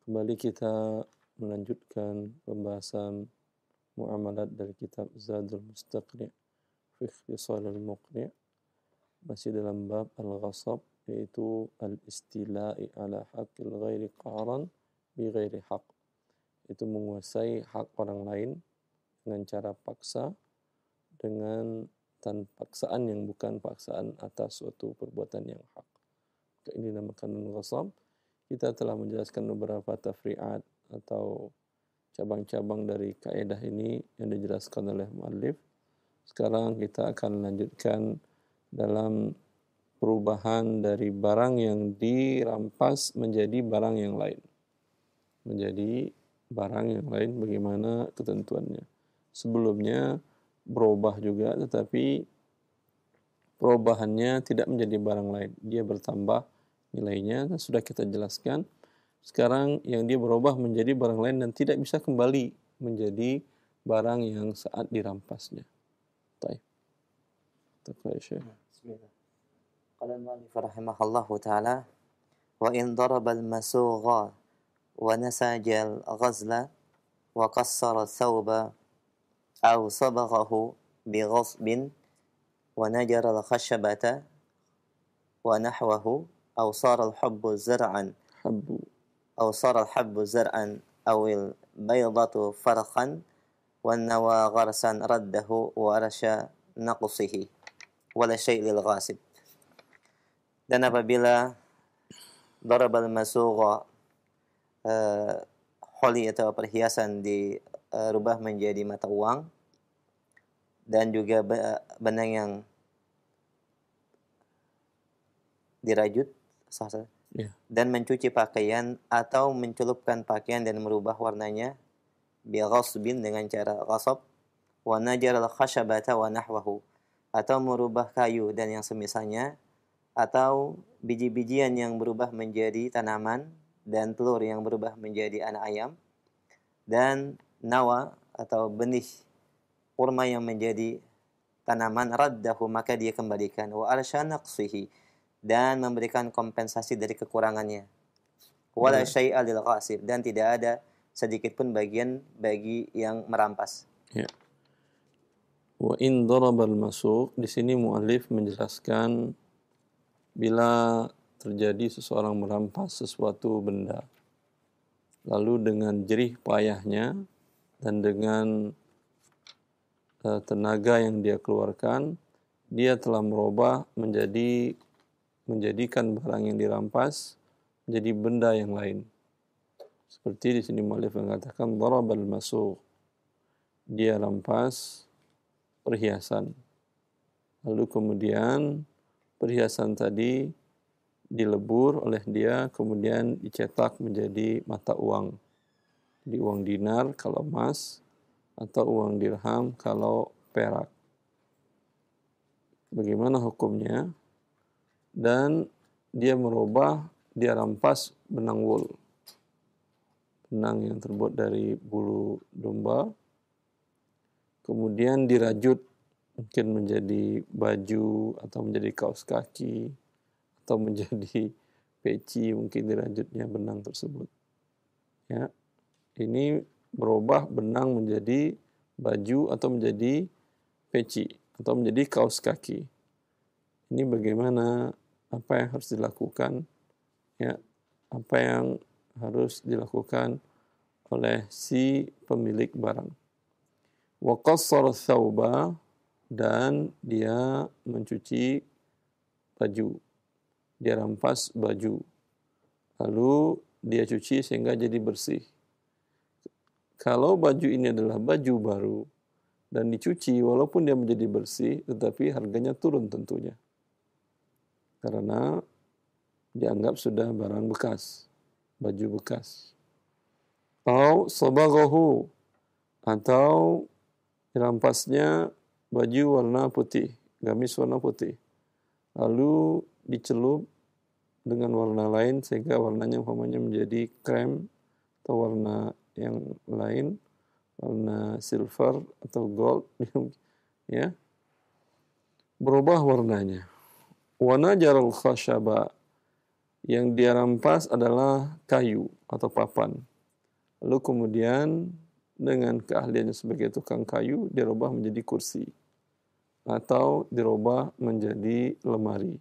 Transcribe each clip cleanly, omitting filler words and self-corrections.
Kembali kita melanjutkan pembahasan muamalat dari kitab Zadul Mustaqni' fi Ikhtisalil Muqni', masih dalam bab al-ghasab, yaitu al-istila'i ala haqqil ghairi qahran bi ghairi haqq, itu menguasai hak orang lain dengan cara paksa, dengan paksaan yang bukan paksaan atas suatu perbuatan yang hak. Ini dinamakan al-ghasab. Kita telah menjelaskan beberapa tafri'at atau cabang-cabang dari kaidah ini yang dijelaskan oleh muallif. Sekarang kita akan lanjutkan dalam perubahan dari barang yang dirampas menjadi barang yang lain. Menjadi barang yang lain, bagaimana ketentuannya. Sebelumnya berubah juga, tetapi perubahannya tidak menjadi barang lain. Dia bertambah nilainya, sudah kita jelaskan. Sekarang yang dia berubah menjadi barang lain dan tidak bisa kembali menjadi barang yang saat dirampasnya. Baik. Bismillah. Qala al-mu'allif rahimahullahu ta'ala, wa in daraba al-masugha wa nasaja al-ghazla wa qassara thawba aw sabaghahu bi ghasbin wa najara al-khashabata wa nahwahu aw sara al-habbu zar'an أو صار الحب زرعا أو البيضة فرخا والنوى غرسا رده ورش نقصه ولا شيء للغاسب. Dan apabila darabal masugha, holi atau perhiasan dirubah menjadi mata uang, dan juga benang yang dirajut, dan mencuci pakaian atau mencelupkan pakaian dan merubah warnanya bi ghasbin, dengan cara ghasab, wa najar al khashabata wa nahwahu, atau merubah kayu dan yang semisalnya, atau biji-bijian yang berubah menjadi tanaman dan telur yang berubah menjadi anak ayam, dan nawa atau benih kurma yang menjadi tanaman, raddahu, maka dia kembalikan, wa arsha naqsihi, dan memberikan kompensasi dari kekurangannya, wala syai'a lil ghasib, dan tidak ada sedikit pun bagian bagi yang merampas. Ya. Wa in darabal masuk, di sini muallif menjelaskan bila terjadi seseorang merampas sesuatu benda, lalu dengan jerih payahnya dan dengan tenaga yang dia keluarkan, dia telah merubah menjadikan barang yang dirampas menjadi benda yang lain. Seperti di sini muallif mengatakan darabal masuk, dia rampas perhiasan. Lalu kemudian perhiasan tadi dilebur oleh dia, kemudian dicetak menjadi mata uang. Jadi uang dinar kalau emas, atau uang dirham kalau perak. Bagaimana hukumnya? Dan dia dia rampas benang wool, benang yang terbuat dari bulu domba, kemudian dirajut mungkin menjadi baju atau menjadi kaos kaki atau menjadi peci, mungkin dirajutnya benang tersebut. Ya, ini berubah benang menjadi baju atau menjadi peci atau menjadi kaos kaki. Ini bagaimana, apa yang harus dilakukan? Ya, apa yang harus dilakukan oleh si pemilik barang? Wa qassara thawba, dan dia mencuci baju. Dia rampas baju, lalu dia cuci sehingga jadi bersih. Kalau baju ini adalah baju baru dan dicuci, walaupun dia menjadi bersih, tetapi harganya turun tentunya, karena dianggap sudah barang bekas, baju bekas. Atau sabaghahu, atau dirampasnya baju warna putih, gamis warna putih, lalu dicelup dengan warna lain sehingga warnanya umpamanya menjadi krem atau warna yang lain, warna silver atau gold, ya, berubah warnanya. Wa najaral khashaba, Yang dia rampas adalah kayu atau papan. Lalu kemudian dengan keahliannya sebagai tukang kayu, dirubah menjadi kursi atau dirubah menjadi lemari.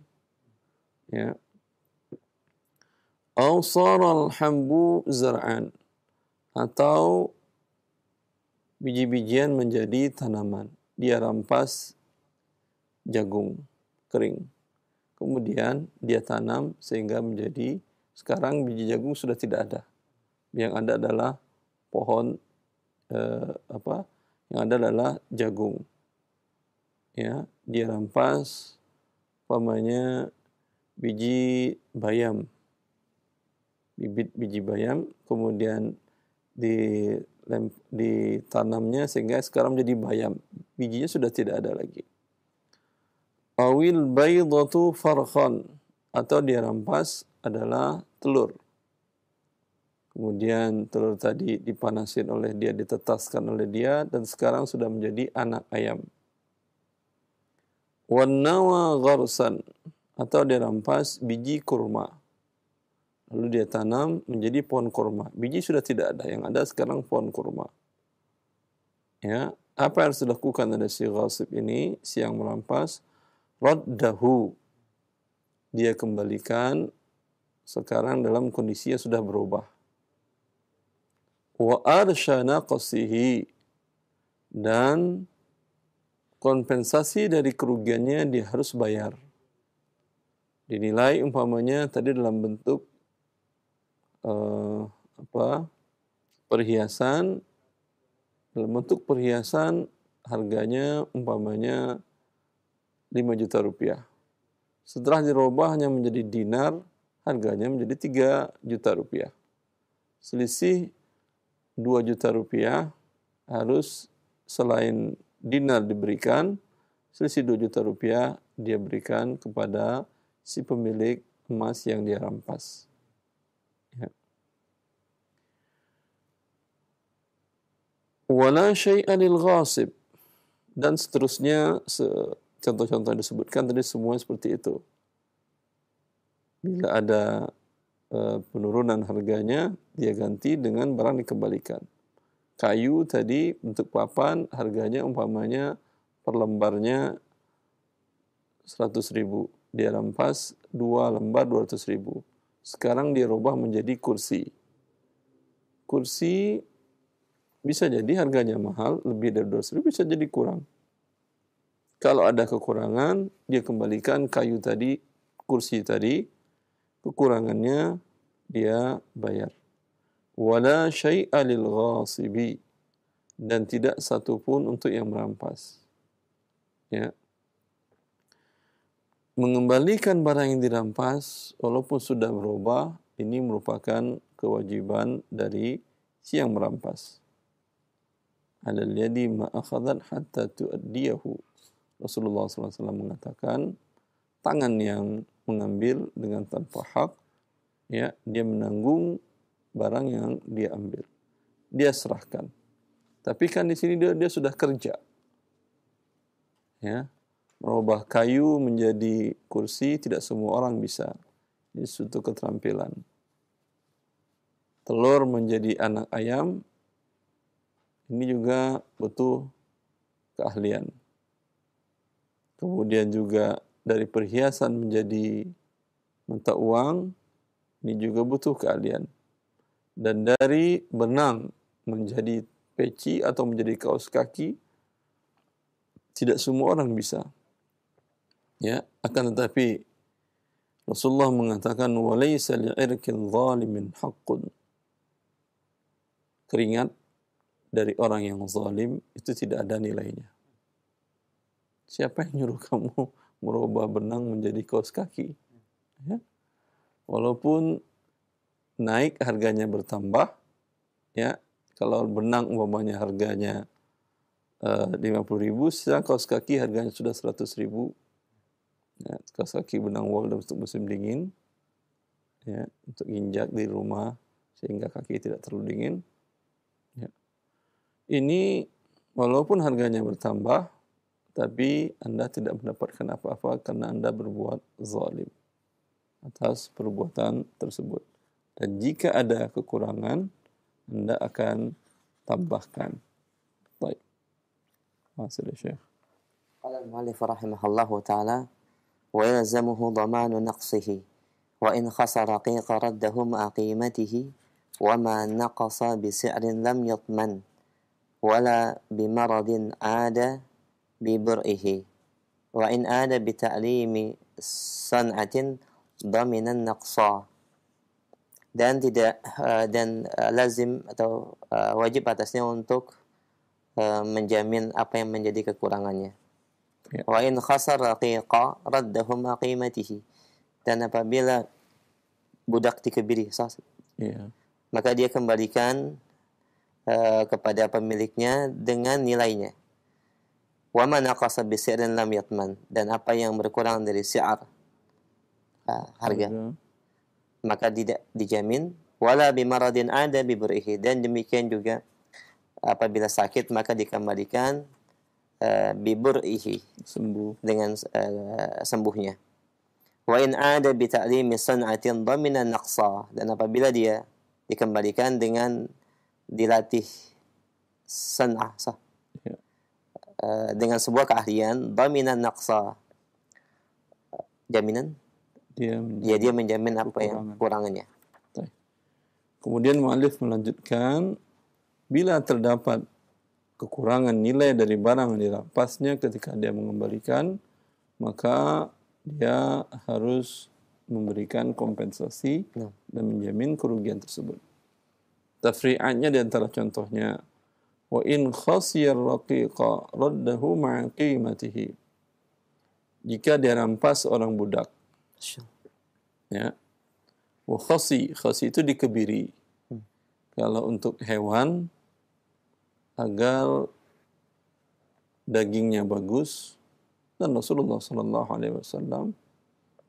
Ya. Aw saral hambu zar'an, atau biji-bijian menjadi tanaman. Dia rampas jagung kering. Kemudian dia tanam sehingga menjadi, sekarang biji jagung sudah tidak ada. Yang ada adalah pohon yang ada adalah jagung. Ya, dia rampas umpamanya biji bayam, bibit biji bayam, kemudian ditanamnya sehingga sekarang menjadi bayam. Bijinya sudah tidak ada lagi. Awil baydatu farkhan, atau dia rampas adalah telur. Kemudian telur tadi dipanasin oleh dia, ditetaskan oleh dia, dan sekarang sudah menjadi anak ayam. Wan nawa gharsan, atau dia rampas biji kurma. Lalu dia tanam menjadi pohon kurma. Biji sudah tidak ada, yang ada sekarang pohon kurma. Ya, apa yang harus dilakukan oleh si ghasib ini, si yang merampas? Raddahu, dia kembalikan sekarang dalam kondisi yang sudah berubah. Wa arshana qasihi, dan kompensasi dari kerugiannya dia harus bayar. Dinilai umpamanya tadi dalam bentuk perhiasan, dalam bentuk perhiasan harganya umpamanya 5 juta rupiah. Setelah dirubah hanya menjadi dinar, harganya menjadi 3 juta rupiah. Selisih 2 juta rupiah harus selain dinar diberikan, selisih 2 juta rupiah dia berikan kepada si pemilik emas yang dia rampas. Ya. Wala syai'a lil ghasib, dan seterusnya, contoh-contoh yang disebutkan tadi semua seperti itu. Bila ada penurunan harganya, dia ganti dengan barang dikembalikan. Kayu tadi untuk papan harganya umpamanya per lembarnya 100.000. Dia rampas 2 lembar 200.000. Sekarang dia rubah menjadi kursi. Kursi bisa jadi harganya mahal, lebih dari 200.000, bisa jadi kurang. Kalau ada kekurangan, dia kembalikan kayu tadi, kursi tadi, kekurangannya dia bayar. Wala syai'a lil ghasibi, dan tidak satu pun untuk yang merampas. Ya. Mengembalikan barang yang dirampas walaupun sudah berubah, ini merupakan kewajiban dari si yang merampas. Alal yadi ma akhadhat hatta tuaddiyahu. Rasulullah SAW mengatakan, tangan yang mengambil dengan tanpa hak, ya, dia menanggung barang yang dia ambil, dia serahkan. Tapi kan di sini dia sudah kerja, ya, merubah kayu menjadi kursi tidak semua orang bisa. Ini suatu keterampilan. Telur menjadi anak ayam, ini juga butuh keahlian. Kemudian juga dari perhiasan menjadi mata uang, ini juga butuh keahlian. Dan dari benang menjadi peci atau menjadi kaos kaki, tidak semua orang bisa. Ya, akan tetapi Rasulullah mengatakan walaysa li'irkin zalimin haqqun. Keringat dari orang yang zalim itu tidak ada nilainya. Siapa yang nyuruh kamu merubah benang menjadi kaos kaki? Ya. Walaupun naik harganya bertambah, ya, kalau benang umpamanya harganya 50.000, sedang kaos kaki harganya sudah 100.000. Ya, kaos kaki benang wol untuk musim dingin, ya, untuk injak di rumah sehingga kaki tidak terlalu dingin. Ya. Ini walaupun harganya bertambah, tapi Anda tidak mendapatkan apa-apa karena Anda berbuat zalim. atas perbuatan tersebut. Dan jika ada kekurangan, Anda akan tambahkan. Baik. Masih Syekh. Qala al-mu'allif rahimahullahu ta'ala wa yalzamuhu dhamanu naqsihi wa in khasara qiqa raddahu ma'a qimatihi wa ma naqasa bi si'rin lam yatman wala bi maradin ada bi bur'ihi wa in ada bi ta'limi san'atin dhaminan naqsa. Dan tidak lazim atau wajib atasnya untuk menjamin apa yang menjadi kekurangannya. Ya. Wa in khasara qiqa raddahu ma qimatihi. Dan apabila budak dikebiri, Ya. maka dia kembalikan kepada pemiliknya dengan nilainya. Wa ma naqasa bi si'rin lam yatman. Dan apa yang berkurang dari si'ar, harga, maka tidak dijamin. Wala bi maradin ada bi bur'ihi. Dan demikian juga apabila sakit maka dikembalikan bi bur'ihi, Sembuh. dengan sembuhnya. Wa in ada bi ta'limi san'atin dhaminan naqsa. Dan apabila dia dikembalikan dengan dilatih san'ah, Ya. dengan sebuah keahlian, dhaminan naqsa, jaminan, dia menjamin apa yang kurangannya. Kemudian mu'allif melanjutkan, bila terdapat kekurangan nilai dari barang yang dirampasnya ketika dia mengembalikan, maka dia harus memberikan kompensasi dan menjamin kerugian tersebut. Tafri'annya di antara contohnya, wa in khasiyar raqiqa raddahu ma'a qimatihi. Jika dia rampas orang budak, ya, wa khasi itu dikebiri. Kalau untuk hewan, agar dagingnya bagus, dan Rasulullah sallallahu alaihi wasallam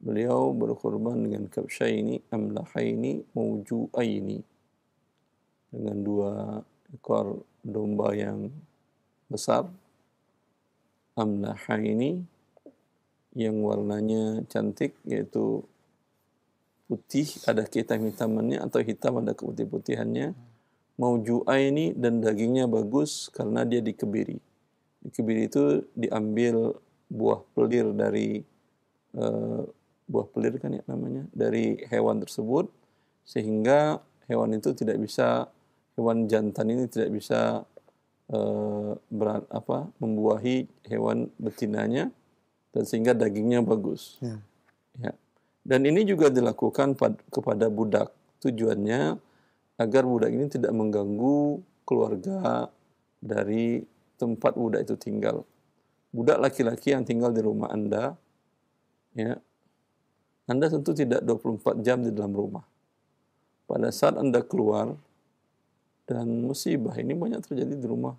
beliau berkorban dengan kabsyaini amlahaini mawju'aini, dengan 2 ekor domba yang besar, amlahaini yang warnanya cantik, yaitu putih ada kehitam-hitamannya atau hitam ada keputih-putihannya, mawju'aini, dan dagingnya bagus karena dia dikebiri. Dikebiri itu diambil buah pelir dari buah pelir kan ya namanya, dari hewan tersebut, sehingga hewan itu tidak bisa, hewan jantan ini tidak bisa membuahi hewan betinanya, dan sehingga dagingnya bagus. Ya. Dan ini juga dilakukan kepada budak. Tujuannya agar budak ini tidak mengganggu keluarga dari tempat budak itu tinggal. Budak laki-laki yang tinggal di rumah Anda, ya, Anda tentu tidak 24 jam di dalam rumah. Pada saat Anda keluar, dan musibah ini banyak terjadi di rumah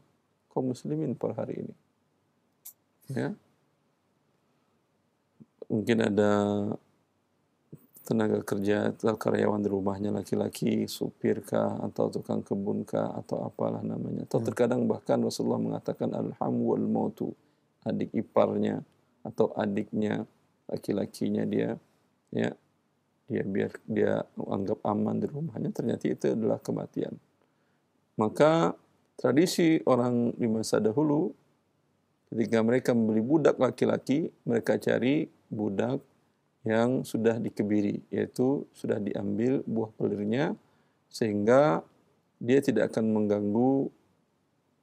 kaum muslimin per hari ini. Ya. Mungkin ada tenaga kerja atau karyawan di rumahnya laki-laki, supir kah, atau tukang kebun kah, atau apalah namanya. Atau terkadang bahkan Rasulullah mengatakan alhamu wal mautu, adik iparnya atau adiknya laki-lakinya dia, ya, biar dia anggap aman di rumahnya, ternyata itu adalah kematian. Maka tradisi orang di masa dahulu, ketika mereka membeli budak laki-laki, mereka cari budak yang sudah dikebiri, yaitu sudah diambil buah pelirnya, sehingga dia tidak akan mengganggu,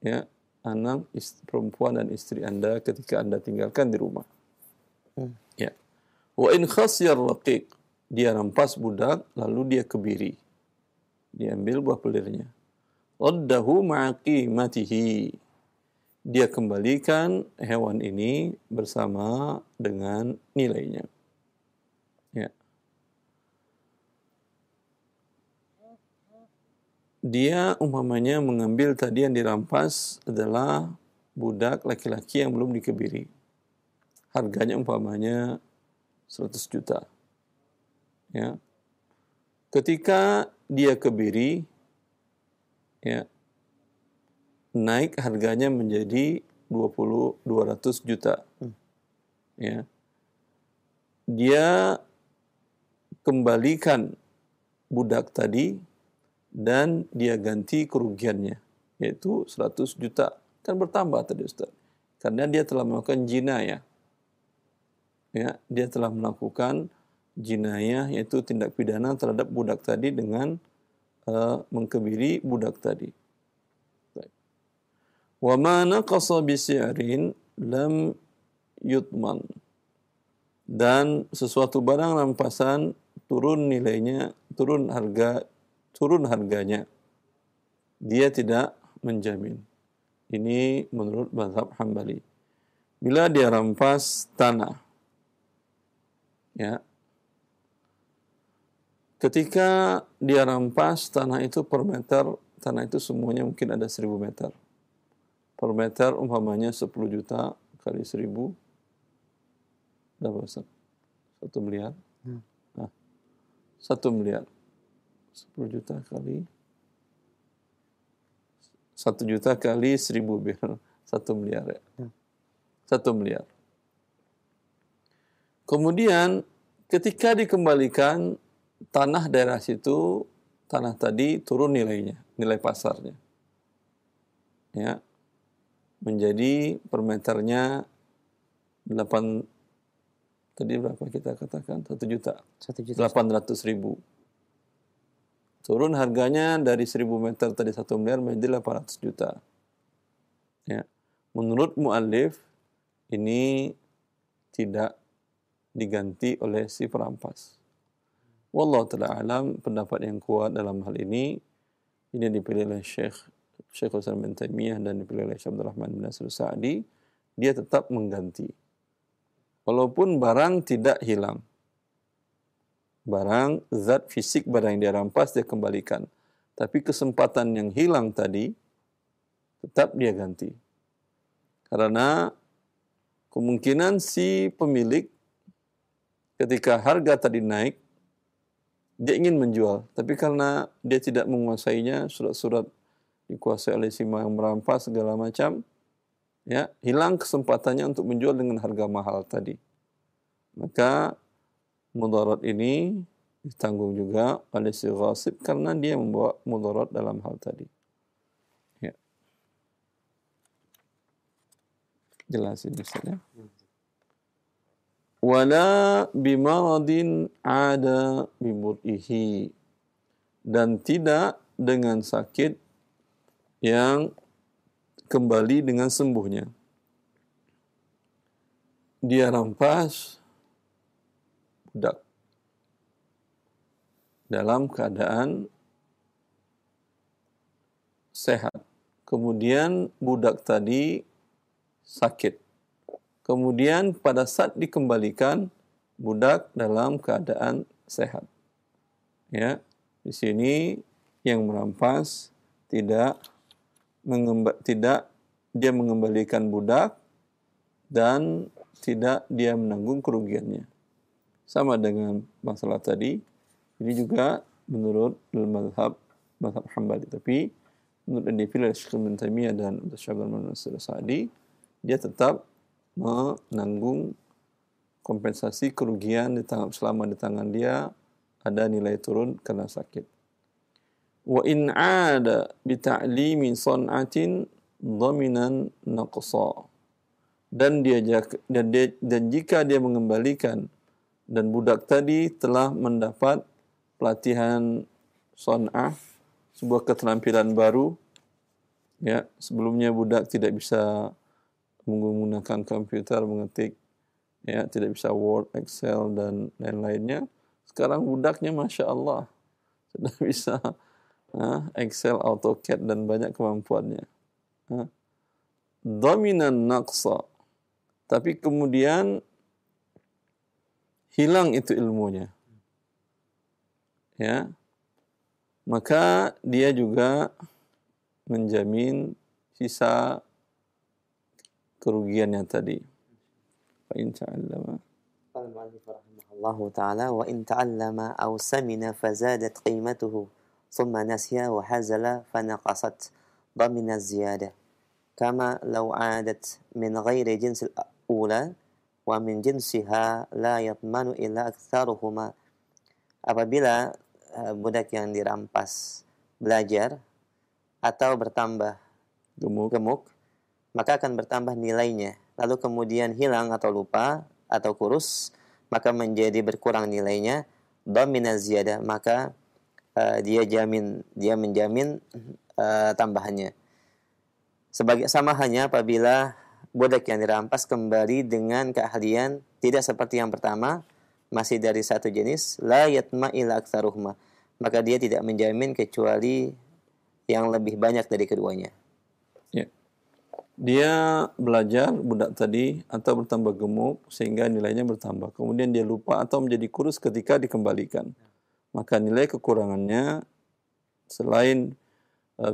ya, anak, perempuan dan istri Anda ketika Anda tinggalkan di rumah. Ya. Wa in khasiyar raqiq, dia rampas budak lalu dia kebiri, diambil buah pelirnya. Raddahu ma'a qimatihi, dia kembalikan hewan ini bersama dengan nilainya. Ya. Dia umpamanya mengambil tadi yang dirampas adalah budak laki-laki yang belum dikebiri. Harganya umpamanya 100 juta. Ya. Ketika dia kebiri, ya, naik harganya menjadi 200 juta. Ya. Dia kembalikan budak tadi dan dia ganti kerugiannya, yaitu 100 juta. Kan bertambah tadi Ustaz. Karena dia telah melakukan jinayah. Ya, dia telah melakukan jinayah, yaitu tindak pidana terhadap budak tadi dengan mengkebiri budak tadi. Wa ma naqasa bi si'rin lam yutman. Dan sesuatu barang rampasan turun nilainya, turun harganya, dia tidak menjamin. Ini menurut mazhab Hambali. Bila dia rampas tanah, ya, ketika dia rampas tanah itu per meter, tanah itu semuanya mungkin ada 1000 meter. Per meter umpamanya 10 juta kali 1000, berapa Ustaz? 1 miliar? Nah, 1 miliar. 10 juta kali 1 juta kali 1000 biar 1 miliar ya. 1 miliar. Kemudian ketika dikembalikan tanah daerah situ, tanah tadi turun nilainya, nilai pasarnya. Ya. Menjadi per meternya 8, tadi berapa kita katakan? 1 juta. 800.000. Turun harganya dari 1000 meter tadi 1 miliar menjadi 800 juta. Ya. Menurut muallif ini tidak diganti oleh si perampas. Wallahu ta'ala alam, pendapat yang kuat dalam hal ini dipilih oleh Syekh Islam bin Taimiyah dan dipilih oleh Syekh Abdul Rahman bin Nasir Sa'di. Dia tetap mengganti. Walaupun barang tidak hilang. Barang, zat fisik barang yang dia rampas, dia kembalikan. Tapi kesempatan yang hilang tadi, tetap dia ganti. Karena kemungkinan si pemilik, ketika harga tadi naik, dia ingin menjual. Tapi karena dia tidak menguasainya, surat-surat dikuasai oleh si yang merampas segala macam, ya, hilang kesempatannya untuk menjual dengan harga mahal tadi. Maka mudarat ini ditanggung juga oleh si ghasib karena dia membawa mudarat dalam hal tadi. Ya. Jelas ini Ustaz ya. Wala bimaradin ada bimur'ihi, dan tidak dengan sakit yang kembali dengan sembuhnya. Dia rampas budak dalam keadaan sehat. Kemudian budak tadi sakit. Kemudian pada saat dikembalikan, budak dalam keadaan sehat. Ya, di sini yang merampas tidak dia mengembalikan budak dan tidak dia menanggung kerugiannya. Sama dengan masalah tadi, ini juga menurut mazhab Hambali. Tapi menurut yang dipilih oleh Syekh Ibn Taimiyah dan Syekh Abdul Rahman bin Nasir Sa'di, dia tetap menanggung kompensasi kerugian selama di tangan dia ada nilai turun karena sakit. Wa in 'ada bi ta'limi san'atin dhaminan naqsa. Dan jika dia mengembalikan dan budak tadi telah mendapat pelatihan san'ah, sebuah keterampilan baru, ya, sebelumnya budak tidak bisa menggunakan komputer, mengetik, ya, tidak bisa Word, Excel, dan lain-lainnya. Sekarang budaknya Masya Allah sudah bisa Excel, AutoCAD, dan banyak kemampuannya. Dominan naqsa. Tapi kemudian hilang itu ilmunya. Ya. Maka dia juga menjamin sisa kerugiannya tadi. Fa in ta'allama. Qala al-mu'allif rahimahullahu ta'ala wa in ta'allama aw samina fazadat qimatuhu thumma nasiya wa hazala fanaqasat ضمن الزيادة كما لو عادت من غير جنس الأولى ومن جنسها لا يضمن إلا apabila budak yang dirampas belajar atau bertambah gemuk, maka akan bertambah nilainya. Lalu kemudian hilang atau lupa atau kurus, maka menjadi berkurang nilainya. Dhamina ziyadah, maka dia menjamin tambahannya. Sama hanya apabila budak yang dirampas kembali dengan keahlian tidak seperti yang pertama, masih dari satu jenis, la yatma ila aktsaruhuma, maka dia tidak menjamin kecuali yang lebih banyak dari keduanya. Ya. Dia belajar budak tadi atau bertambah gemuk sehingga nilainya bertambah. Kemudian dia lupa atau menjadi kurus ketika dikembalikan. Maka nilai kekurangannya selain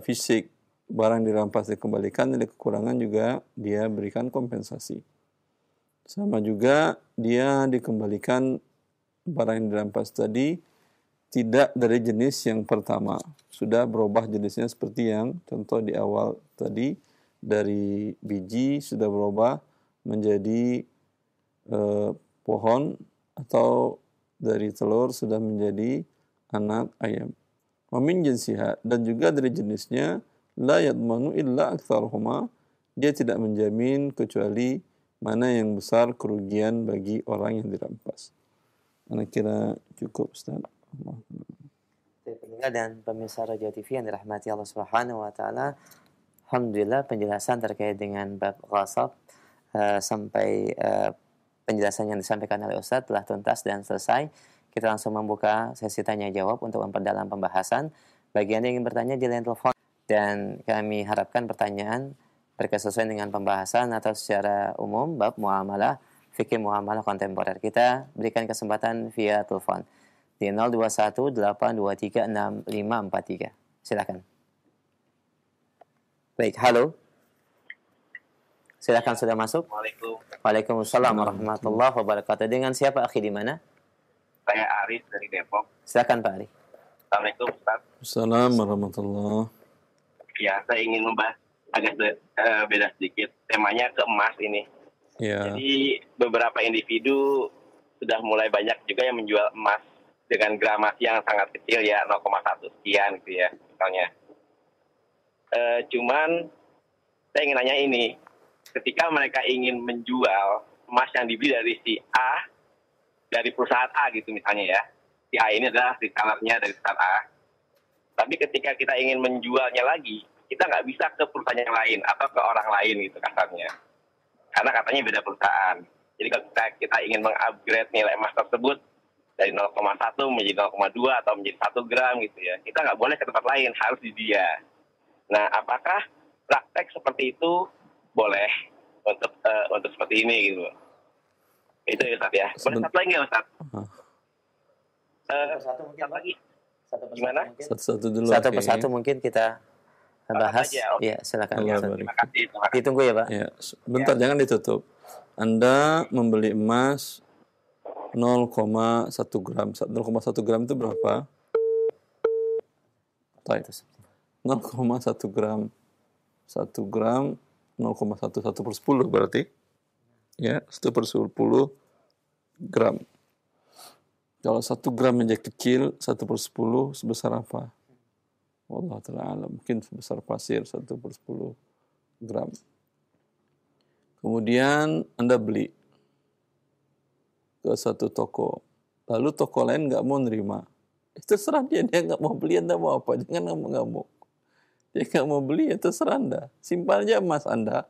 fisik barang dirampas dikembalikan, nilai kekurangan juga dia berikan kompensasi. Sama juga dia dikembalikan barang yang dirampas tadi tidak dari jenis yang pertama. Sudah berubah jenisnya seperti yang contoh di awal tadi, dari biji sudah berubah menjadi pohon, atau dari telur sudah menjadi anak ayam. Wa min jinsiha, dan juga dari jenisnya, la yadmanu illa aktsaruhuma, dia tidak menjamin kecuali mana yang besar kerugian bagi orang yang dirampas. Ana kira cukup, Ustaz. Pendengar dan pemirsa Radio TV yang dirahmati Allah Subhanahu wa taala, alhamdulillah penjelasan terkait dengan bab ghasab sampai penjelasan yang disampaikan oleh Ustaz telah tuntas dan selesai. Kita langsung membuka sesi tanya jawab untuk memperdalam pembahasan. Bagi Anda yang ingin bertanya di line telepon, dan kami harapkan pertanyaan berkesesuaian dengan pembahasan atau secara umum bab muamalah, fikih muamalah kontemporer. Kita berikan kesempatan via telepon di 0218236543. Silakan. Baik, halo. Silakan, sudah masuk. Waalaikumsalam warahmatullahi wabarakatuh. Dengan siapa, akhi, di mana? Saya Arif dari Depok. Silakan, Pak Arif. Assalamualaikum, Ustaz. Assalamualaikum warahmatullahi. Ya, saya ingin membahas agak beda sedikit. Temanya ke emas ini. Ya. Jadi beberapa individu sudah mulai banyak juga yang menjual emas dengan gramasi yang sangat kecil, ya 0,1 sekian gitu ya misalnya. Cuman saya ingin nanya ini, ketika mereka ingin menjual emas yang dibeli dari si A, dari perusahaan A gitu misalnya ya, si A ini adalah resellernya dari perusahaan A, tapi ketika kita ingin menjualnya lagi, kita nggak bisa ke perusahaan yang lain atau ke orang lain gitu kasarnya, karena katanya beda perusahaan. Jadi kalau kita ingin mengupgrade nilai emas tersebut dari 0,1 menjadi 0,2 atau menjadi 1 gram gitu ya, kita nggak boleh ke tempat lain, harus di dia. Nah, apakah praktek seperti itu boleh untuk seperti ini gitu? Itu ya, Ustaz ya. Boleh satu lagi ya, Ustaz? Satu mungkin lagi. Gimana? Satu-satu dulu. Satu persatu mungkin kita bahas. Ya, silakan. Terima kasih. Ditunggu ya, Pak. Ya, bentar, jangan ditutup. Anda membeli emas 0,1 gram. 0,1 gram itu berapa? 0,1 gram. 1 gram 0,1, 1 per 10 berarti. Ya, 1 per 10 gram. Kalau 1 gram aja kecil, 1 per 10 sebesar apa? Wallahu ta'ala alam. Mungkin sebesar pasir, 1 per 10 gram. Kemudian Anda beli ke satu toko. Lalu toko lain nggak mau nerima. Itu terserah dia nggak mau beli, Anda mau apa? Jangan ngamuk-ngamuk. Dia nggak mau beli, ya terserah Anda. Simpan aja emas Anda.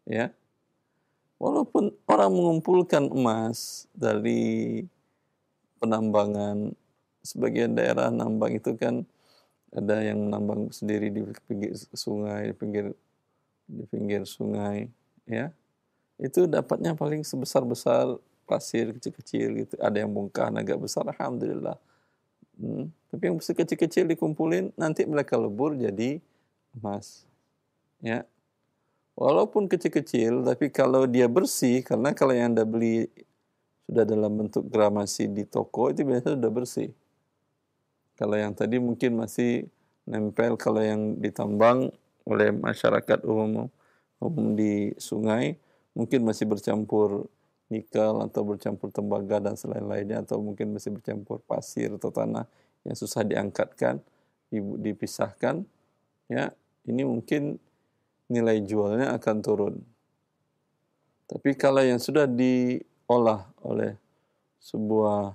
Ya. Walaupun orang mengumpulkan emas dari penambangan, sebagian daerah nambang itu kan ada yang nambang sendiri di pinggir sungai, di pinggir sungai, ya. Itu dapatnya paling sebesar-besar pasir kecil-kecil gitu. Ada yang bongkahan agak besar, alhamdulillah. Tapi yang kecil-kecil dikumpulin, nanti mereka lebur jadi emas. Ya. Walaupun kecil-kecil, tapi kalau dia bersih, karena kalau yang Anda beli sudah dalam bentuk gramasi di toko, itu biasanya sudah bersih. Kalau yang tadi mungkin masih nempel, kalau yang ditambang oleh masyarakat umum di sungai, mungkin masih bercampur nikel atau bercampur tembaga dan selain-lainnya, atau mungkin masih bercampur pasir atau tanah yang susah diangkatkan, dipisahkan, ya ini mungkin nilai jualnya akan turun. Tapi kalau yang sudah diolah oleh sebuah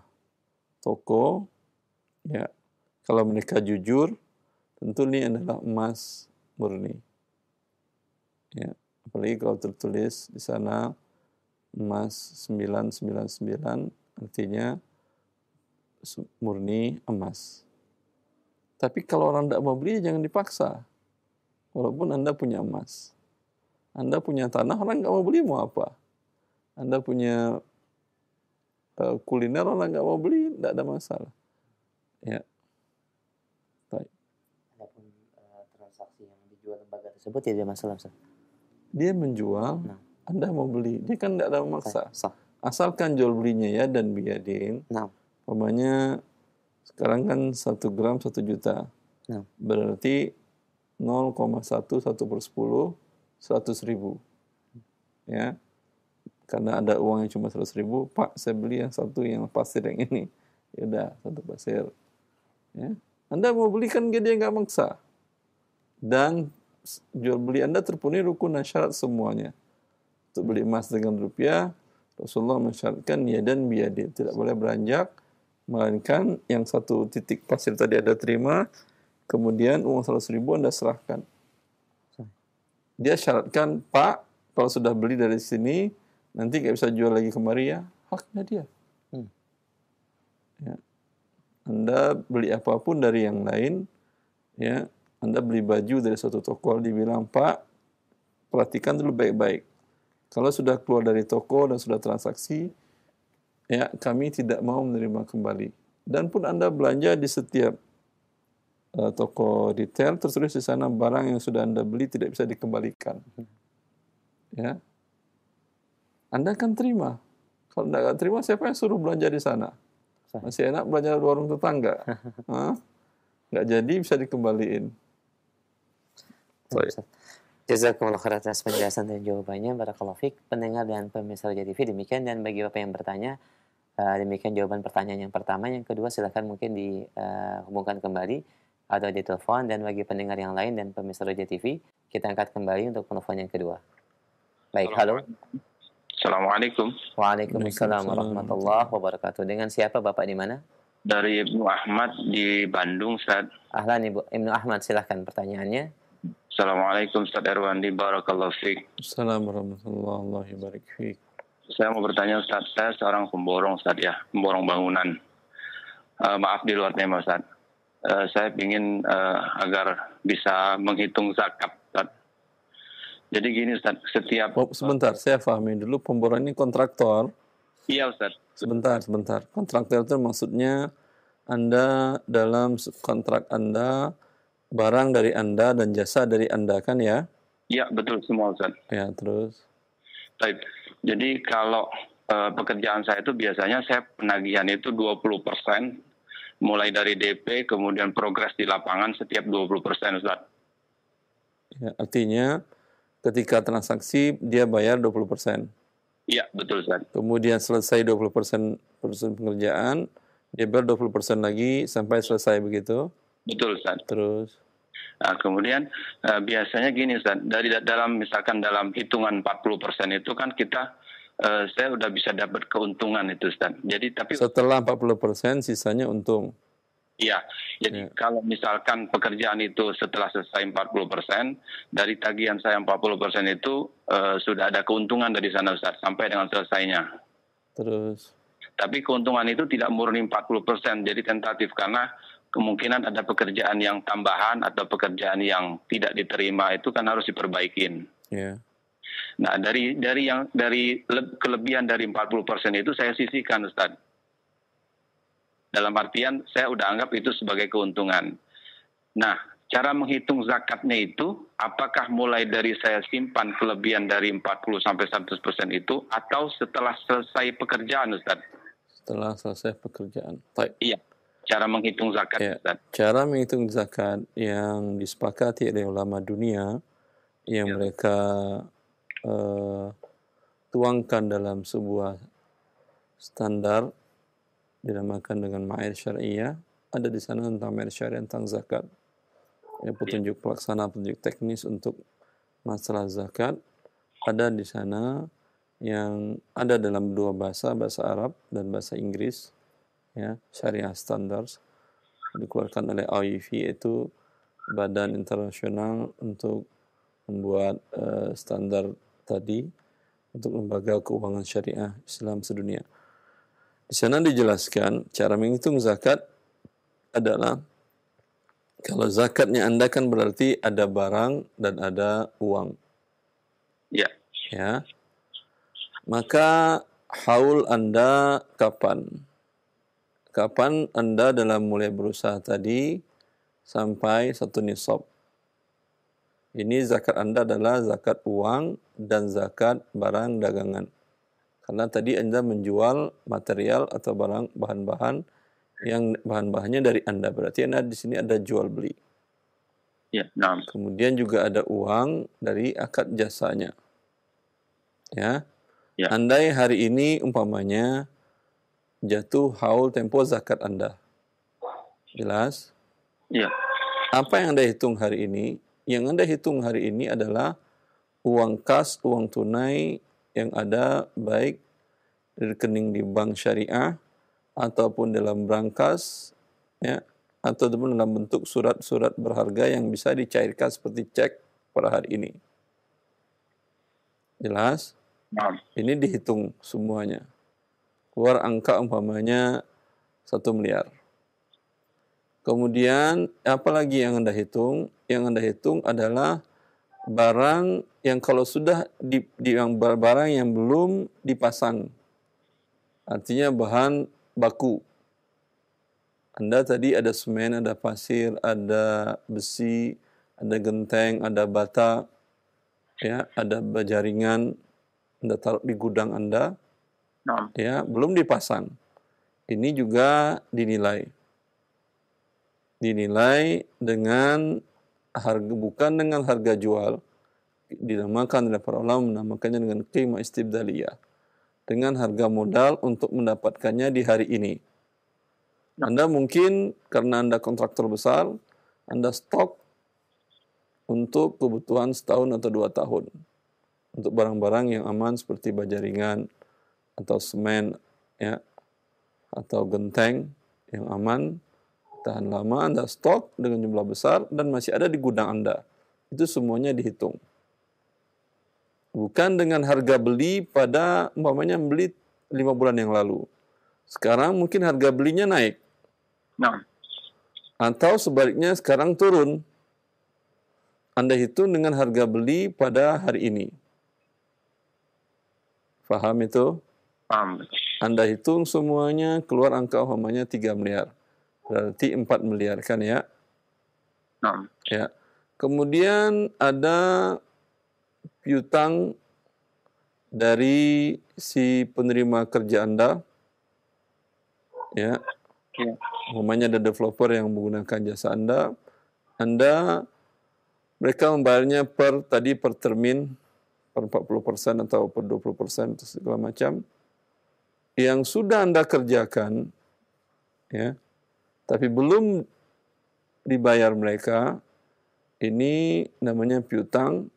toko, ya kalau mereka jujur, tentu ini adalah emas murni. Ya, apalagi kalau tertulis di sana emas 999, artinya murni emas. Tapi kalau orang tidak mau beli, jangan dipaksa. Walaupun Anda punya emas. Anda punya tanah, orang nggak mau beli, mau apa? Anda punya kuliner, orang nggak mau beli, tidak ada masalah. Ya. Baik. Adapun transaksi yang dijual lembaga tersebut tidak ada masalah, Ustaz. Dia menjual, Nah. Anda mau beli. Dia kan tidak ada memaksa. Sah. Asalkan jual belinya ya dan biadin. Nah. Umpamanya sekarang kan 1 gram 1 juta. Nah. Berarti 0,1 1/10 100.000. Ya. Karena ada uangnya cuma 100.000, Pak, saya beli yang satu yang pasir yang ini. Ya udah, satu pasir. Ya. Anda mau beli kan dia nggak maksa. Dan jual beli Anda terpenuhi rukun dan syarat semuanya. Untuk beli emas dengan rupiah, Rasulullah mensyaratkan yadan biyadin, tidak boleh beranjak, melainkan yang satu titik pasir tadi Anda terima, kemudian uang 100.000 Anda serahkan. Dia syaratkan, Pak, kalau sudah beli dari sini, nanti nggak bisa jual lagi kemari ya, haknya dia. Ya. Anda beli apapun dari yang lain, ya, Anda beli baju dari suatu toko, dibilang, Pak, perhatikan dulu baik-baik. Kalau sudah keluar dari toko dan sudah transaksi, ya kami tidak mau menerima kembali. Dan pun Anda belanja di setiap toko retail, tertulis di sana barang yang sudah Anda beli tidak bisa dikembalikan. Ya, Anda kan terima. Kalau tidak terima, siapa yang suruh belanja di sana? Masih enak belanja di warung tetangga. Nggak jadi bisa dikembaliin. Jazakumullah khairan atas penjelasan dan jawabannya. Barakallahu fiik. Pendengar dan pemirsa Roja TV, demikian. Dan bagi Bapak yang bertanya, demikian jawaban pertanyaan yang pertama. Yang kedua, silakan mungkin dihubungkan kembali atau ditelepon. Dan bagi pendengar yang lain dan pemirsa Roja TV, kita angkat kembali untuk penelpon yang kedua. Baik, halo. Assalamualaikum. Waalaikumsalam warahmatullahi wabarakatuh. Dengan siapa Bapak di mana? Dari Ibnu Ahmad di Bandung, Ustaz. Ahlan Ibnu Ahmad, silahkan pertanyaannya. Assalamualaikum Ustaz Erwandi, barakallahu fiik. Assalamualaikum warahmatullahi wabarakatuh. Saya mau bertanya Ustaz, saya seorang pemborong Ustaz ya, pemborong bangunan. Maaf di luar tema Ustaz. Saya ingin agar bisa menghitung zakat Ustaz. Jadi gini Ustaz, setiap... sebentar, saya pahami dulu, pemborong ini kontraktor. Iya Ustaz. Sebentar. Kontraktor itu maksudnya Anda dalam kontrak Anda, barang dari Anda dan jasa dari Anda kan ya? Iya, betul semua Ustaz. Ya, terus? Baik. Jadi kalau pekerjaan saya itu biasanya saya penagihan itu 20%, mulai dari DP, kemudian progres di lapangan setiap 20% Ustaz. Ya, artinya ketika transaksi dia bayar 20%. Iya, betul Ustaz. Kemudian selesai 20% pengerjaan, dia bayar 20% lagi sampai selesai begitu? Betul Ustaz. Terus? Nah, kemudian biasanya gini Ustaz, misalkan dalam hitungan 40% itu kan kita, saya udah bisa dapat keuntungan itu Ustaz. Jadi tapi setelah 40% sisanya untung. Iya, jadi kalau misalkan pekerjaan itu setelah selesai 40%, dari tagihan saya 40% itu sudah ada keuntungan dari sana Ustaz, sampai dengan selesainya. Terus? Tapi keuntungan itu tidak murni 40%, jadi tentatif karena kemungkinan ada pekerjaan yang tambahan atau pekerjaan yang tidak diterima itu kan harus diperbaikin. Yeah. Nah, dari kelebihan dari 40% itu saya sisihkan Ustaz. Dalam artian saya udah anggap itu sebagai keuntungan. Nah, cara menghitung zakatnya itu apakah mulai dari saya simpan kelebihan dari 40-100% itu atau setelah selesai pekerjaan Ustaz? Setelah selesai pekerjaan. Baik. Iya. Cara menghitung zakat ya, Ustaz. Cara menghitung zakat yang disepakati oleh ulama dunia yang mereka tuangkan dalam sebuah standar dinamakan dengan ma'air syariah. Ada di sana tentang ma'air syariah tentang zakat. Ya, petunjuk pelaksana, petunjuk teknis untuk masalah zakat. Ada di sana yang ada dalam dua bahasa, bahasa Arab dan bahasa Inggris. Ya, syariah standards dikeluarkan oleh AIF, yaitu Badan Internasional untuk membuat standar tadi untuk lembaga keuangan syariah Islam sedunia. Di sana dijelaskan cara menghitung zakat adalah kalau zakatnya Anda kan berarti ada barang dan ada uang. Ya. Ya. Maka haul Anda kapan? Kapan Anda dalam mulai berusaha tadi sampai satu nisab. Ini zakat Anda adalah zakat uang dan zakat barang dagangan. Karena tadi Anda menjual material atau barang bahan-bahan yang bahan-bahannya dari Anda. Berarti Anda di sini ada jual beli. Ya, nah. Kemudian juga ada uang dari akad jasanya. Ya. Ya. Andai hari ini umpamanya jatuh haul tempo zakat Anda. Jelas? Ya. Apa yang Anda hitung hari ini? Yang Anda hitung hari ini adalah uang kas, uang tunai yang ada baik di rekening di bank syariah ataupun dalam brankas, ya, ataupun dalam bentuk surat-surat berharga yang bisa dicairkan seperti cek pada hari ini. Jelas? Nah. Ini dihitung semuanya. Keluar angka umpamanya 1 miliar. Kemudian apa lagi yang Anda hitung? Yang Anda hitung adalah barang yang kalau sudah barang yang belum dipasang. Artinya bahan baku. Anda tadi ada semen, ada pasir, ada besi, ada genteng, ada bata, ya, ada jaringan. Anda taruh di gudang Anda. Nah. Ya, belum dipasang. Ini juga dinilai dengan harga, bukan dengan harga jual. Dinamakan oleh para ulama menamakannya dengan qimah istibdaliyah. Dengan harga modal untuk mendapatkannya di hari ini. Anda mungkin karena Anda kontraktor besar, Anda stok untuk kebutuhan setahun atau 2 tahun. Untuk barang-barang yang aman seperti baja ringan atau semen, ya, atau genteng yang aman, tahan lama, Anda stok dengan jumlah besar dan masih ada di gudang Anda. Itu semuanya dihitung. Bukan dengan harga beli pada umpamanya beli 5 bulan yang lalu. Sekarang mungkin harga belinya naik. Nah. Atau sebaliknya sekarang turun. Anda hitung dengan harga beli pada hari ini. Faham itu? Paham. Anda hitung semuanya keluar angka umpamanya 3 miliar. Berarti 4 miliar kan ya? Nah. Ya. Kemudian ada piutang dari si penerima kerja Anda. Ya. Ya. Umpamanya ada developer yang menggunakan jasa Anda. Mereka membayarnya per termin, per 40% atau per 20% segala macam. Yang sudah Anda kerjakan, ya, tapi belum dibayar mereka, ini namanya piutang.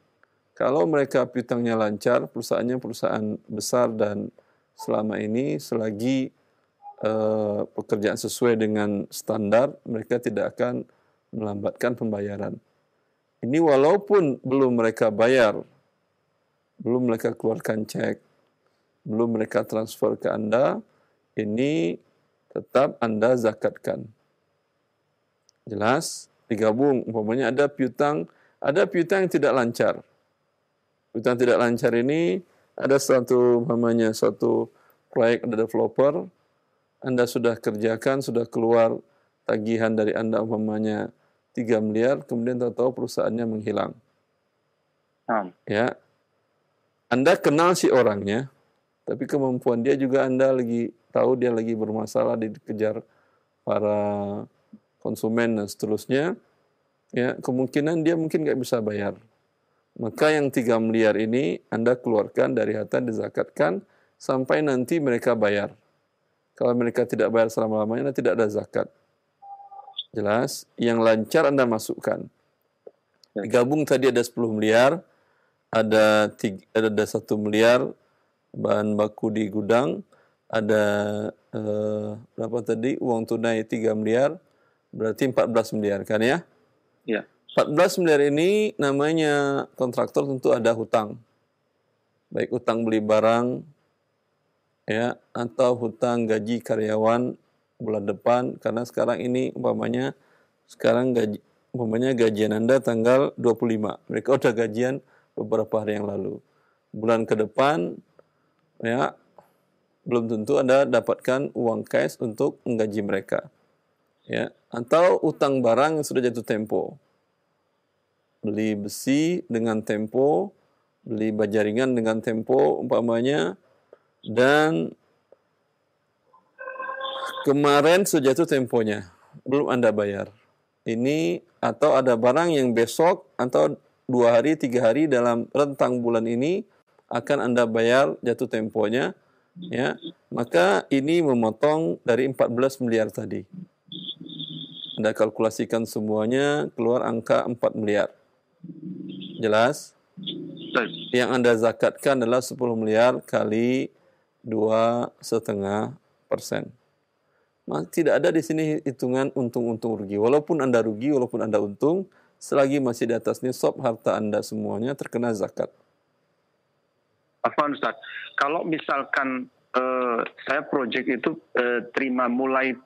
Kalau mereka piutangnya lancar, perusahaannya perusahaan besar dan selama ini selagi pekerjaan sesuai dengan standar, mereka tidak akan melambatkan pembayaran. Ini walaupun belum mereka bayar, belum mereka keluarkan cek, belum mereka transfer ke Anda, ini tetap Anda zakatkan. Jelas? Digabung. Umpamanya ada piutang yang tidak lancar. Piutang tidak lancar ini ada suatu proyek, ada developer, Anda sudah kerjakan, sudah keluar tagihan dari Anda umpamanya 3 miliar, kemudian tahu-tahu perusahaannya menghilang. Ya. Anda kenal si orangnya, tapi kemampuan dia juga Anda lagi tahu dia lagi bermasalah, dikejar para konsumen dan seterusnya. Ya, kemungkinan dia mungkin nggak bisa bayar. Maka yang 3 miliar ini Anda keluarkan dari harta dizakatkan sampai nanti mereka bayar. Kalau mereka tidak bayar selama-lamanya, tidak ada zakat. Jelas? Yang lancar Anda masukkan. Digabung tadi ada 10 miliar, ada 1 miliar bahan baku di gudang, ada berapa tadi? Uang tunai 3 miliar, berarti 14 miliar kan ya? Ya. 14 miliar ini namanya kontraktor tentu ada hutang. Baik hutang beli barang, ya, atau hutang gaji karyawan bulan depan, karena sekarang ini umpamanya gajian Anda tanggal 25. Mereka udah gajian beberapa hari yang lalu. Bulan ke depan, ya, belum tentu Anda dapatkan uang cash untuk menggaji mereka. Ya, atau utang barang yang sudah jatuh tempo. Beli besi dengan tempo, beli baja ringan dengan tempo umpamanya, dan kemarin sudah jatuh temponya, belum Anda bayar. Ini atau ada barang yang besok atau 2 hari, 3 hari dalam rentang bulan ini akan Anda bayar jatuh temponya, ya. Maka ini memotong dari 14 miliar tadi. Anda kalkulasikan semuanya, keluar angka 4 miliar. Jelas? Yang Anda zakatkan adalah 10 miliar kali 2,5%. Tidak ada di sini hitungan untung-untung rugi. Walaupun Anda rugi, walaupun Anda untung, selagi masih di atas nisab, harta Anda semuanya terkena zakat. Afwan Ustaz, kalau misalkan saya proyek itu terima mulai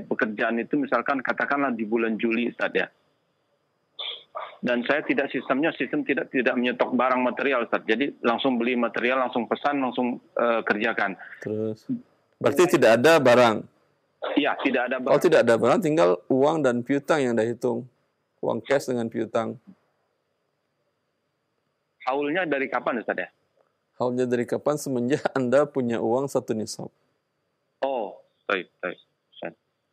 pekerjaan itu misalkan katakanlah di bulan Juli Ustaz ya. Dan saya sistem tidak menyetok barang material Ustaz. Jadi langsung beli material, langsung pesan, langsung kerjakan. Terus berarti tidak ada barang. Iya, tidak ada barang. Kalau tidak ada barang, tinggal uang dan piutang yang Anda hitung. Uang cash dengan piutang. Haulnya dari kapan Ustaz ya? Haulnya dari kapan? Semenjak Anda punya uang 1 nisab. Oh, baik.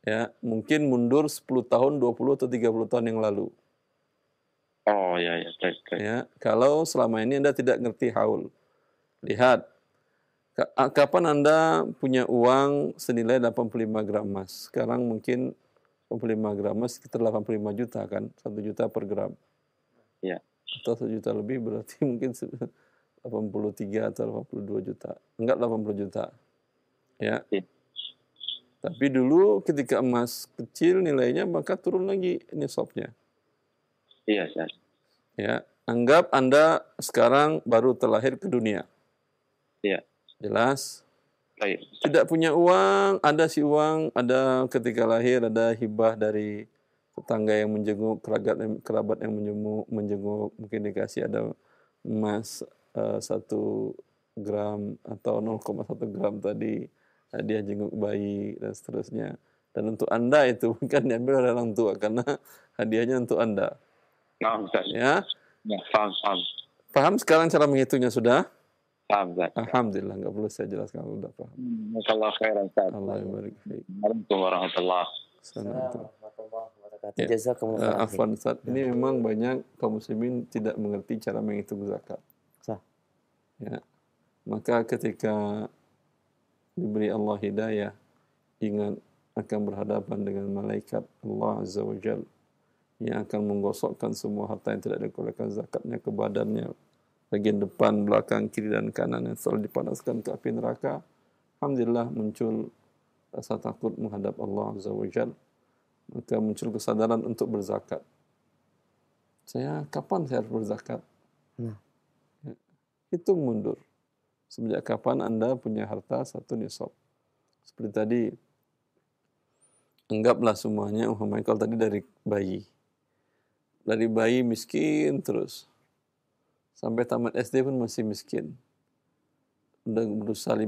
Ya, mungkin mundur 10 tahun, 20 atau 30 tahun yang lalu. Oh, ya, baik. Ya, kalau selama ini Anda tidak ngerti haul. Lihat, kapan Anda punya uang senilai 85 gram emas? Sekarang mungkin 85 gram emas sekitar 85 juta kan? 1 juta per gram. Ya. Atau 1 juta lebih berarti mungkin 83 atau 82 juta. Enggak 80 juta. Ya. Tapi dulu ketika emas kecil nilainya maka turun lagi nisabnya. Iya, Ya, anggap Anda sekarang baru terlahir ke dunia. Iya. Jelas? Baik. Tidak punya uang, ada uang, ada ketika lahir ada hibah dari tetangga yang menjenguk, kerabat yang menjenguk, mungkin dikasih ada emas 1 gram atau 0,1 gram tadi, hadiah jenguk bayi dan seterusnya. Dan untuk Anda itu bukan diambil oleh orang tua karena hadiahnya untuk Anda. Nah, Ustaz. Ya? Ya, paham. Paham sekarang cara menghitungnya sudah? Paham, Ustaz. Alhamdulillah, enggak perlu saya jelaskan, sudah paham. Masyaallah khairan Ustaz. Allah barik fiik. Assalamualaikum warahmatullahi wabarakatuh. Ya. Jazakumullah. Afwan Ustaz, ini memang banyak kaum muslimin tidak mengerti cara menghitung zakat. Sah. Ya. Maka ketika diberi Allah hidayah, ingat akan berhadapan dengan malaikat Allah Azza wa Jal yang akan menggosokkan semua harta yang tidak dikeluarkan zakatnya ke badannya, bagian depan, belakang, kiri dan kanan yang selalu dipanaskan ke api neraka. Alhamdulillah muncul rasa takut menghadap Allah Azza wa Jal. Maka muncul kesadaran untuk berzakat. Kapan saya harus berzakat? Ya. Hitung mundur. Sejak kapan Anda punya harta 1 nisab? Seperti tadi, anggaplah semuanya, kalau tadi dari bayi. Dari bayi miskin terus. Sampai tamat SD pun masih miskin. Udah berusaha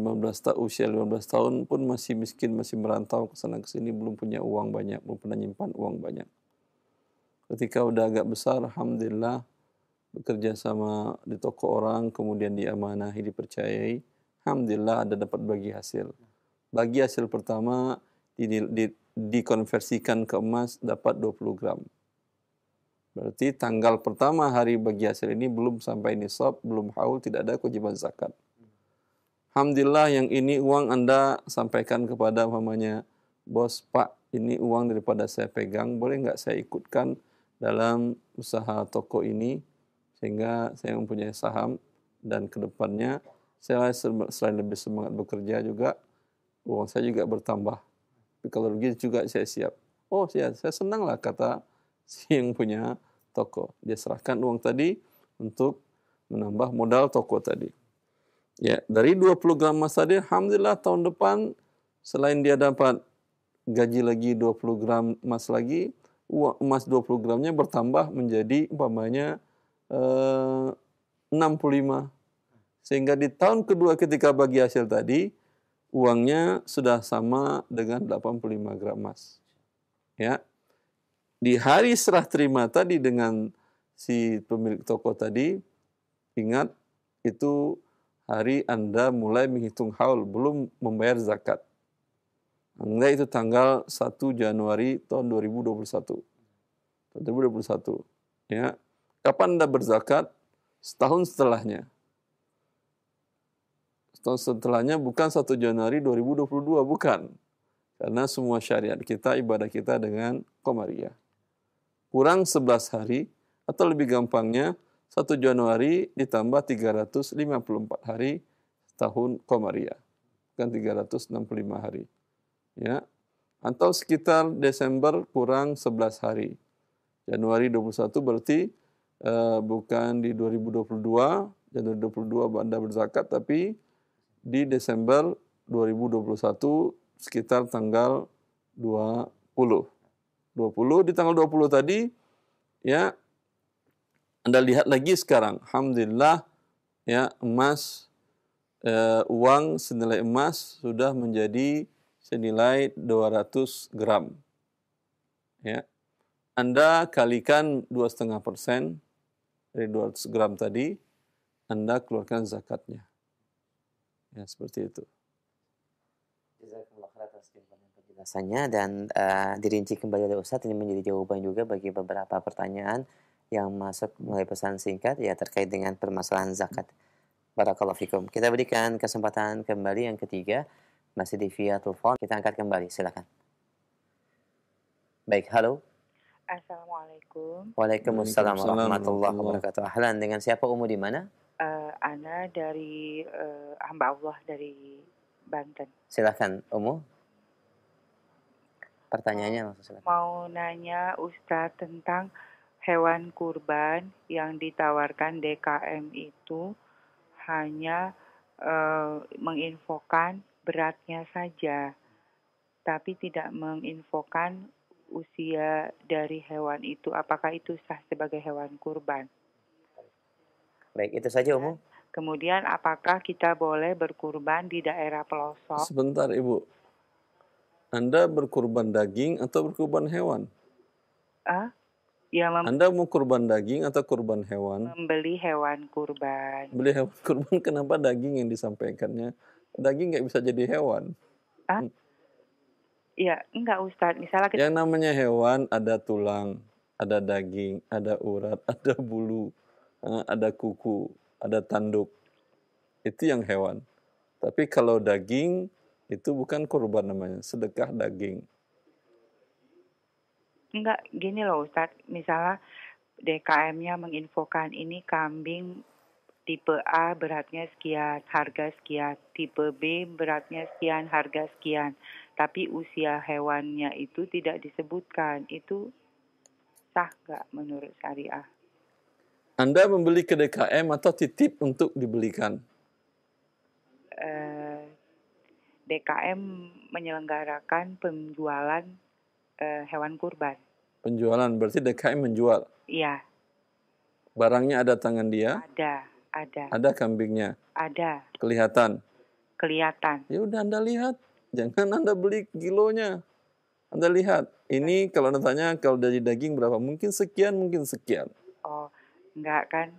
usia 15 tahun pun masih miskin, masih merantau ke sana ke sini, belum punya uang banyak, belum pernah nyimpan uang banyak. Ketika udah agak besar, alhamdulillah bekerja sama di toko orang, kemudian diamanahi, dipercayai, alhamdulillah ada dapat bagi hasil. Bagi hasil pertama dikonversikan ke emas dapat 20 gram. Berarti tanggal pertama hari bagi hasil ini belum sampai nisab, belum haul, tidak ada kewajiban zakat. Alhamdulillah yang ini uang Anda sampaikan kepada mamanya, bos, Pak, ini uang daripada saya pegang, boleh nggak saya ikutkan dalam usaha toko ini, sehingga saya mempunyai saham, dan kedepannya saya selain lebih semangat bekerja juga, uang saya juga bertambah. Tapi kalau begitu juga saya siap. Oh saya senang lah, kata si yang punya toko. Dia serahkan uang tadi untuk menambah modal toko tadi. Ya, dari 20 gram emas tadi, alhamdulillah tahun depan selain dia dapat gaji lagi 20 gram emas lagi, uang emas 20 gramnya bertambah menjadi umpamanya 65. Sehingga di tahun kedua ketika bagi hasil tadi, uangnya sudah sama dengan 85 gram emas. Ya. Di hari serah terima tadi dengan si pemilik toko tadi, ingat itu hari Anda mulai menghitung haul, belum membayar zakat. Anda itu tanggal 1 Januari tahun 2021. 2021. Ya. Kapan Anda berzakat? Setahun setelahnya. Setahun setelahnya bukan 1 Januari 2022, bukan. Karena semua syariat kita, ibadah kita dengan Qamariyah. Kurang 11 hari, atau lebih gampangnya, 1 Januari ditambah 354 hari tahun Qamariyah. Bukan 365 hari. Ya. Atau sekitar Desember kurang 11 hari. Januari 21 berarti bukan di 2022, Januari 2022 Anda berzakat, tapi di Desember 2021 sekitar tanggal 20. Di tanggal 20 tadi, ya, Anda lihat lagi sekarang, alhamdulillah, ya, emas, uang senilai emas sudah menjadi senilai 200 gram. Ya. Anda kalikan 2,5% dari 200 gram tadi, Anda keluarkan zakatnya. Ya, seperti itu. Jazakumullah khairan atas penjelasannya, dan dirinci kembali oleh Ustadz. Ini menjadi jawaban juga bagi beberapa pertanyaan yang masuk melalui pesan singkat ya terkait dengan permasalahan zakat. Barakallahu fikum. Kita berikan kesempatan kembali yang ketiga, masih di via telepon. Kita angkat kembali, silakan. Baik, halo. Assalamualaikum. Waalaikumsalam warahmatullahi wabarakatuh. Ahlan, dengan siapa, Umu, di mana? Ana dari hamba Allah dari Banten. Silakan, Umu. Pertanyaannya langsung silakan. Mau nanya Ustadz tentang hewan kurban yang ditawarkan DKM itu hanya menginfokan beratnya saja, tapi tidak menginfokan usia dari hewan itu. Apakah itu sah sebagai hewan kurban? Baik, itu saja, Umu. Kemudian apakah kita boleh berkurban di daerah pelosok? Sebentar, Ibu. Anda berkurban daging atau berkurban hewan? Ya, Anda mau kurban daging atau kurban hewan? Membeli hewan kurban. Beli hewan kurban, kenapa daging yang disampaikannya? Daging nggak bisa jadi hewan. Ya, enggak Ustadz. Misalnya kita... Yang namanya hewan ada tulang, ada daging, ada urat, ada bulu, ada kuku, ada tanduk. Itu yang hewan. Tapi kalau daging, itu bukan kurban namanya, sedekah daging. Enggak, gini loh Ustadz. Misalnya DKM-nya menginfokan ini kambing tipe A beratnya sekian, harga sekian. Tipe B beratnya sekian, harga sekian. Tapi usia hewannya itu tidak disebutkan. Itu sah nggak menurut syariah? Anda membeli ke DKM atau titip untuk dibelikan? DKM menyelenggarakan penjualan hewan kurban. Penjualan, berarti DKM menjual? Iya. Barangnya ada tangan dia? Ada. Ada kambingnya? Ada. Kelihatan? Kelihatan. Ya udah Anda lihat. Jangan Anda beli kilonya. Anda lihat. Ini kalau Anda tanya, kalau dari daging berapa? Mungkin sekian, mungkin sekian. Oh, enggak kan?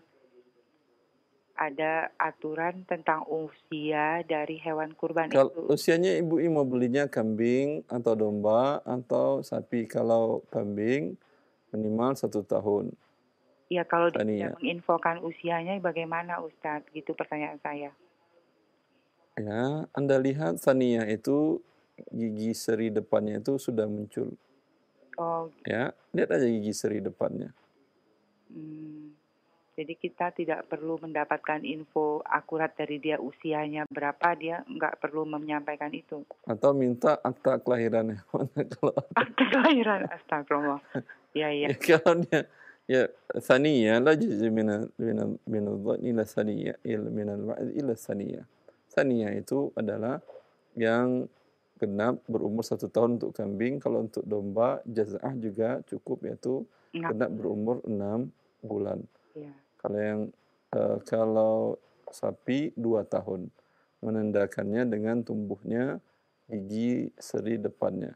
Ada aturan tentang usia dari hewan kurban kalau itu. Usianya Ibu mau belinya kambing atau domba atau sapi. Kalau kambing, Minimal 1 tahun. Ya, kalau dia Saniyah. tidak menginfokan usianya bagaimana Ustadz? Gitu pertanyaan saya. Ya, Anda lihat saniyah itu gigi seri depannya itu sudah muncul. Oh, Ya, lihat aja gigi seri depannya. Jadi kita tidak perlu mendapatkan info akurat dari dia usianya berapa, dia nggak perlu menyampaikan itu. Atau minta akta kelahirannya. Kalau Akta kelahiran, astagfirullah. Ya. kalau dia ya saniyah la juz'u min adh-dhann ila saniyah min al-wa'd ila saniyah. Saniyah itu adalah yang genap berumur 1 tahun untuk kambing. Kalau untuk domba jaz'ah juga cukup, yaitu genap berumur 6 bulan. Ya. Kalau sapi 2 tahun, menandakannya dengan tumbuhnya gigi seri depannya.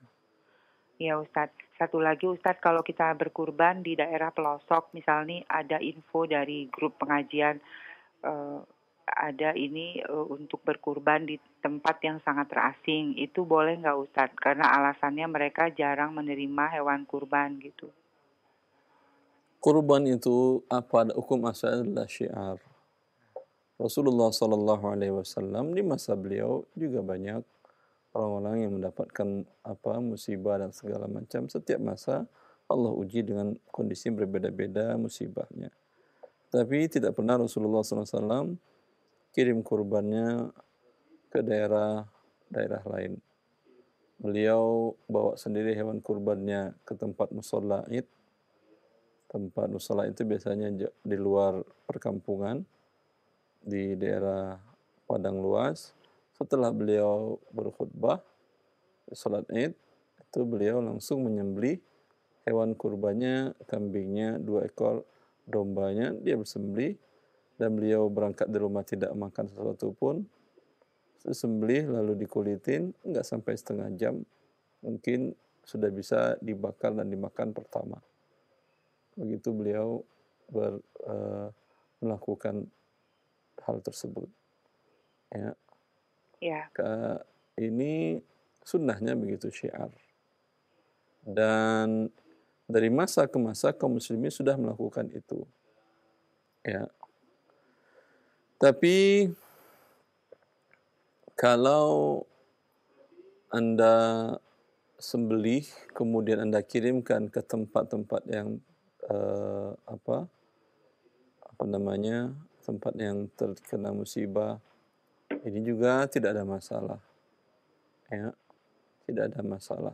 Ya Ustadz, satu lagi Ustadz, kalau kita berkurban di daerah pelosok, misalnya ada info dari grup pengajian, ada ini untuk berkurban di tempat yang sangat terasing, itu boleh nggak Ustadz? Karena alasannya mereka jarang menerima hewan kurban gitu. Kurban itu apa? Hukum asal adalah syiar. Rasulullah SAW di masa beliau juga banyak orang-orang yang mendapatkan musibah dan segala macam. Setiap masa Allah uji dengan kondisi berbeda-beda musibahnya. Tapi tidak pernah Rasulullah SAW kirim kurbannya ke daerah lain. Beliau bawa sendiri hewan kurbannya ke tempat musalla Id. Tempat musalla itu biasanya di luar perkampungan, di daerah padang luas. Setelah beliau berkhutbah, salat Id, itu beliau langsung menyembelih hewan kurbannya, kambingnya, 2 ekor, dombanya, dia bersembelih, dan beliau berangkat dari rumah tidak makan sesuatu pun. Sembelih lalu dikulitin, enggak sampai setengah jam, mungkin sudah bisa dibakar dan dimakan pertama. Begitu beliau melakukan hal tersebut. Ya. Ini sunnahnya begitu syiar. Dan dari masa ke masa kaum muslimin sudah melakukan itu. Ya. Tapi kalau Anda sembelih kemudian Anda kirimkan ke tempat-tempat yang tempat yang terkena musibah, ini juga tidak ada masalah. Ya, tidak ada masalah.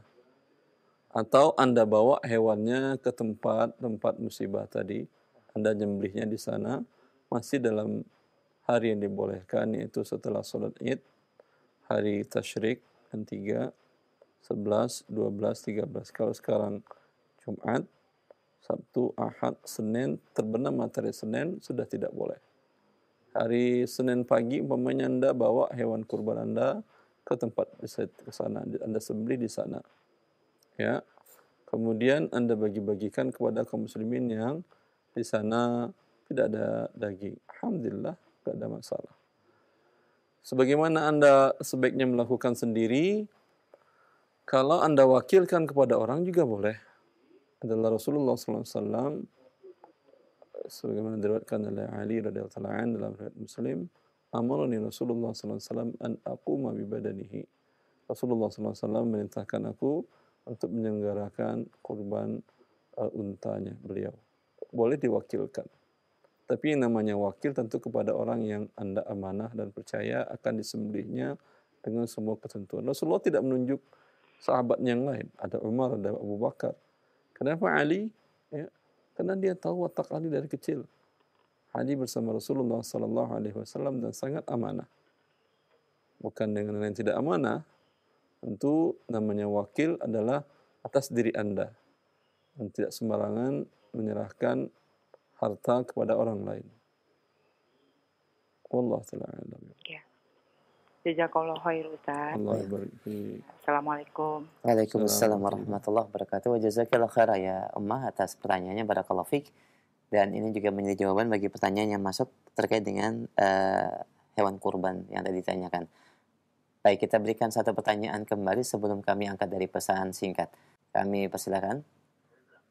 Atau Anda bawa hewannya ke tempat musibah tadi, Anda nyembelihnya di sana, masih dalam hari yang dibolehkan, yaitu setelah sholat Id, hari tasyrik, yang 3, 11, 12, 13. Kalau sekarang Jumat, Sabtu, Ahad, Senin, terbenam matahari Senin, sudah tidak boleh. Hari Senin pagi, umpamanya Anda bawa hewan kurban Anda ke tempat ke sana, Anda sembelih di sana. Ya. Kemudian Anda bagi-bagikan kepada kaum muslimin yang di sana tidak ada daging. Alhamdulillah, tidak ada masalah. Sebagaimana Anda sebaiknya melakukan sendiri, kalau Anda wakilkan kepada orang juga boleh. Adalah Rasulullah SAW, sebagaimana diriwayatkan oleh Ali radhiyallahu anhu dalam riwayat Muslim, amarani Rasulullah SAW an aquma bi badanihi. Rasulullah SAW memerintahkan aku untuk menyelenggarakan kurban untanya beliau. Boleh diwakilkan. Tapi yang namanya wakil tentu kepada orang yang Anda amanah dan percaya akan disembelihnya dengan semua ketentuan. Rasulullah tidak menunjuk sahabat yang lain. Ada Umar, ada Abu Bakar. Kenapa Ali? Ya, karena dia tahu watak Ali dari kecil. Ali bersama Rasulullah SAW dan sangat amanah. Bukan dengan yang tidak amanah. Tentu namanya wakil adalah atas diri Anda. Dan tidak sembarangan menyerahkan harta kepada orang lain. Wallahu ta'ala a'lam. Ya. Jazakallah khair Ustaz. Allah barik fiik. Assalamualaikum. Waalaikumsalam warahmatullahi wabarakatuh. Jazakallah khair ya Ummah atas pertanyaannya, barakallahu fiik. Dan ini juga menjadi jawaban bagi pertanyaan yang masuk terkait dengan hewan kurban yang tadi ditanyakan. Baik, kita berikan satu pertanyaan kembali sebelum kami angkat dari pesan singkat. Kami persilakan.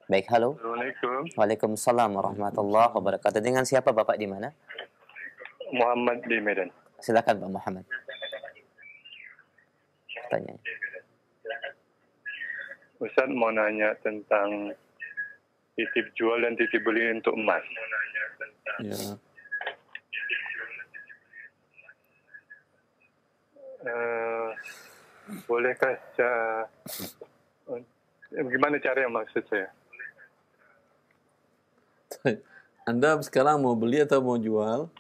Baik, halo. Assalamualaikum. Waalaikumsalam warahmatullahi wabarakatuh. Dengan siapa Bapak di mana? Muhammad di Medan. Silakan Pak Muhammad. Tanya. Ustaz mau nanya tentang titip jual dan titip beli untuk emas. Ya. Bolehkah gimana cara yang maksud saya? Anda sekarang mau beli atau mau jual?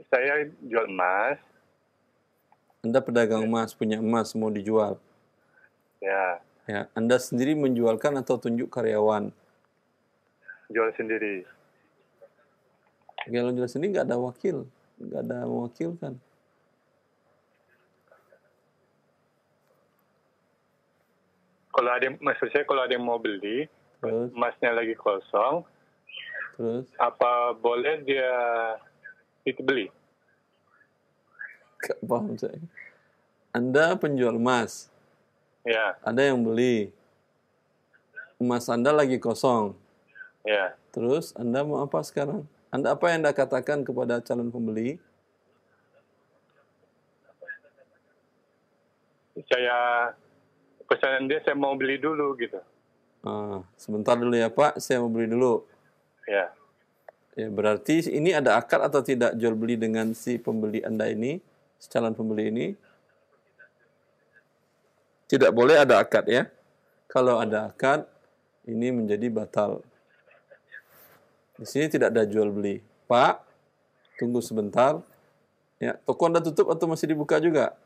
Saya jual emas. Anda pedagang emas, punya emas, mau dijual. Ya, Ya, Anda sendiri menjualkan atau tunjuk karyawan? jual sendiri. Kalau jual sendiri nggak ada wakil, nggak ada mewakilkan. Kalau ada, maksud saya kalau ada yang mau beli, Terus, emasnya lagi kosong, terus, apa boleh dia itu beli? nggak paham saya. Anda penjual emas, Ya, ada yang beli. Emas Anda lagi kosong. ya. Terus Anda mau apa sekarang? Apa yang Anda katakan kepada calon pembeli? Saya pesanan dia saya mau beli dulu gitu. Sebentar dulu ya Pak, saya mau beli dulu. Ya, Ya, berarti ini ada akad atau tidak jual beli dengan si pembeli Anda ini, si calon pembeli ini? Tidak boleh ada akad ya. Kalau ada akad, ini menjadi batal. Di sini tidak ada jual beli. Pak, tunggu sebentar. Ya, toko Anda tutup atau masih dibuka juga?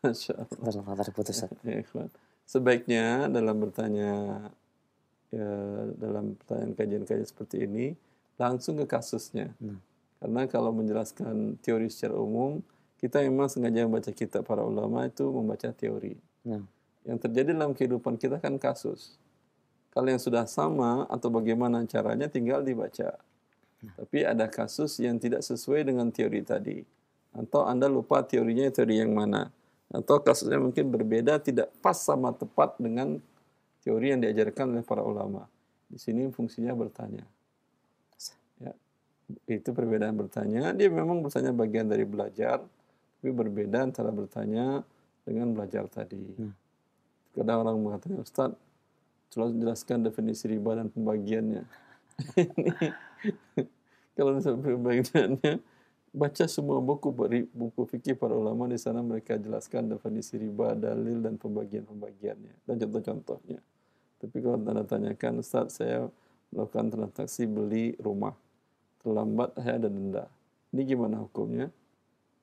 Masya Allah. Terputus. Ya, ikhwan. Sebaiknya dalam bertanya, ya, dalam pertanyaan kajian-kajian seperti ini, langsung ke kasusnya. Karena kalau menjelaskan teori secara umum, kita memang sengaja membaca kitab para ulama itu membaca teori. Yang terjadi dalam kehidupan kita kan kasus. Kalau yang sudah sama atau bagaimana caranya tinggal dibaca. Tapi ada kasus yang tidak sesuai dengan teori tadi. Atau Anda lupa teorinya teori yang mana. Atau kasusnya mungkin berbeda, tidak pas sama tepat dengan teori yang diajarkan oleh para ulama. Di sini fungsinya bertanya. Ya, itu perbedaan bertanya. Dia memang bertanya bagian dari belajar, tapi berbeda antara bertanya dengan belajar tadi. Kadang orang mengatakan, Ustaz, tolong jelaskan definisi riba dan pembagiannya. Kalau misalnya pembagiannya, baca semua buku fikih para ulama, di sana mereka jelaskan definisi riba, dalil dan pembagiannya dan contoh-contohnya. Tapi kalau Anda tanyakan, Ustaz, saya melakukan transaksi beli rumah, terlambat saya ada denda. Ini gimana hukumnya?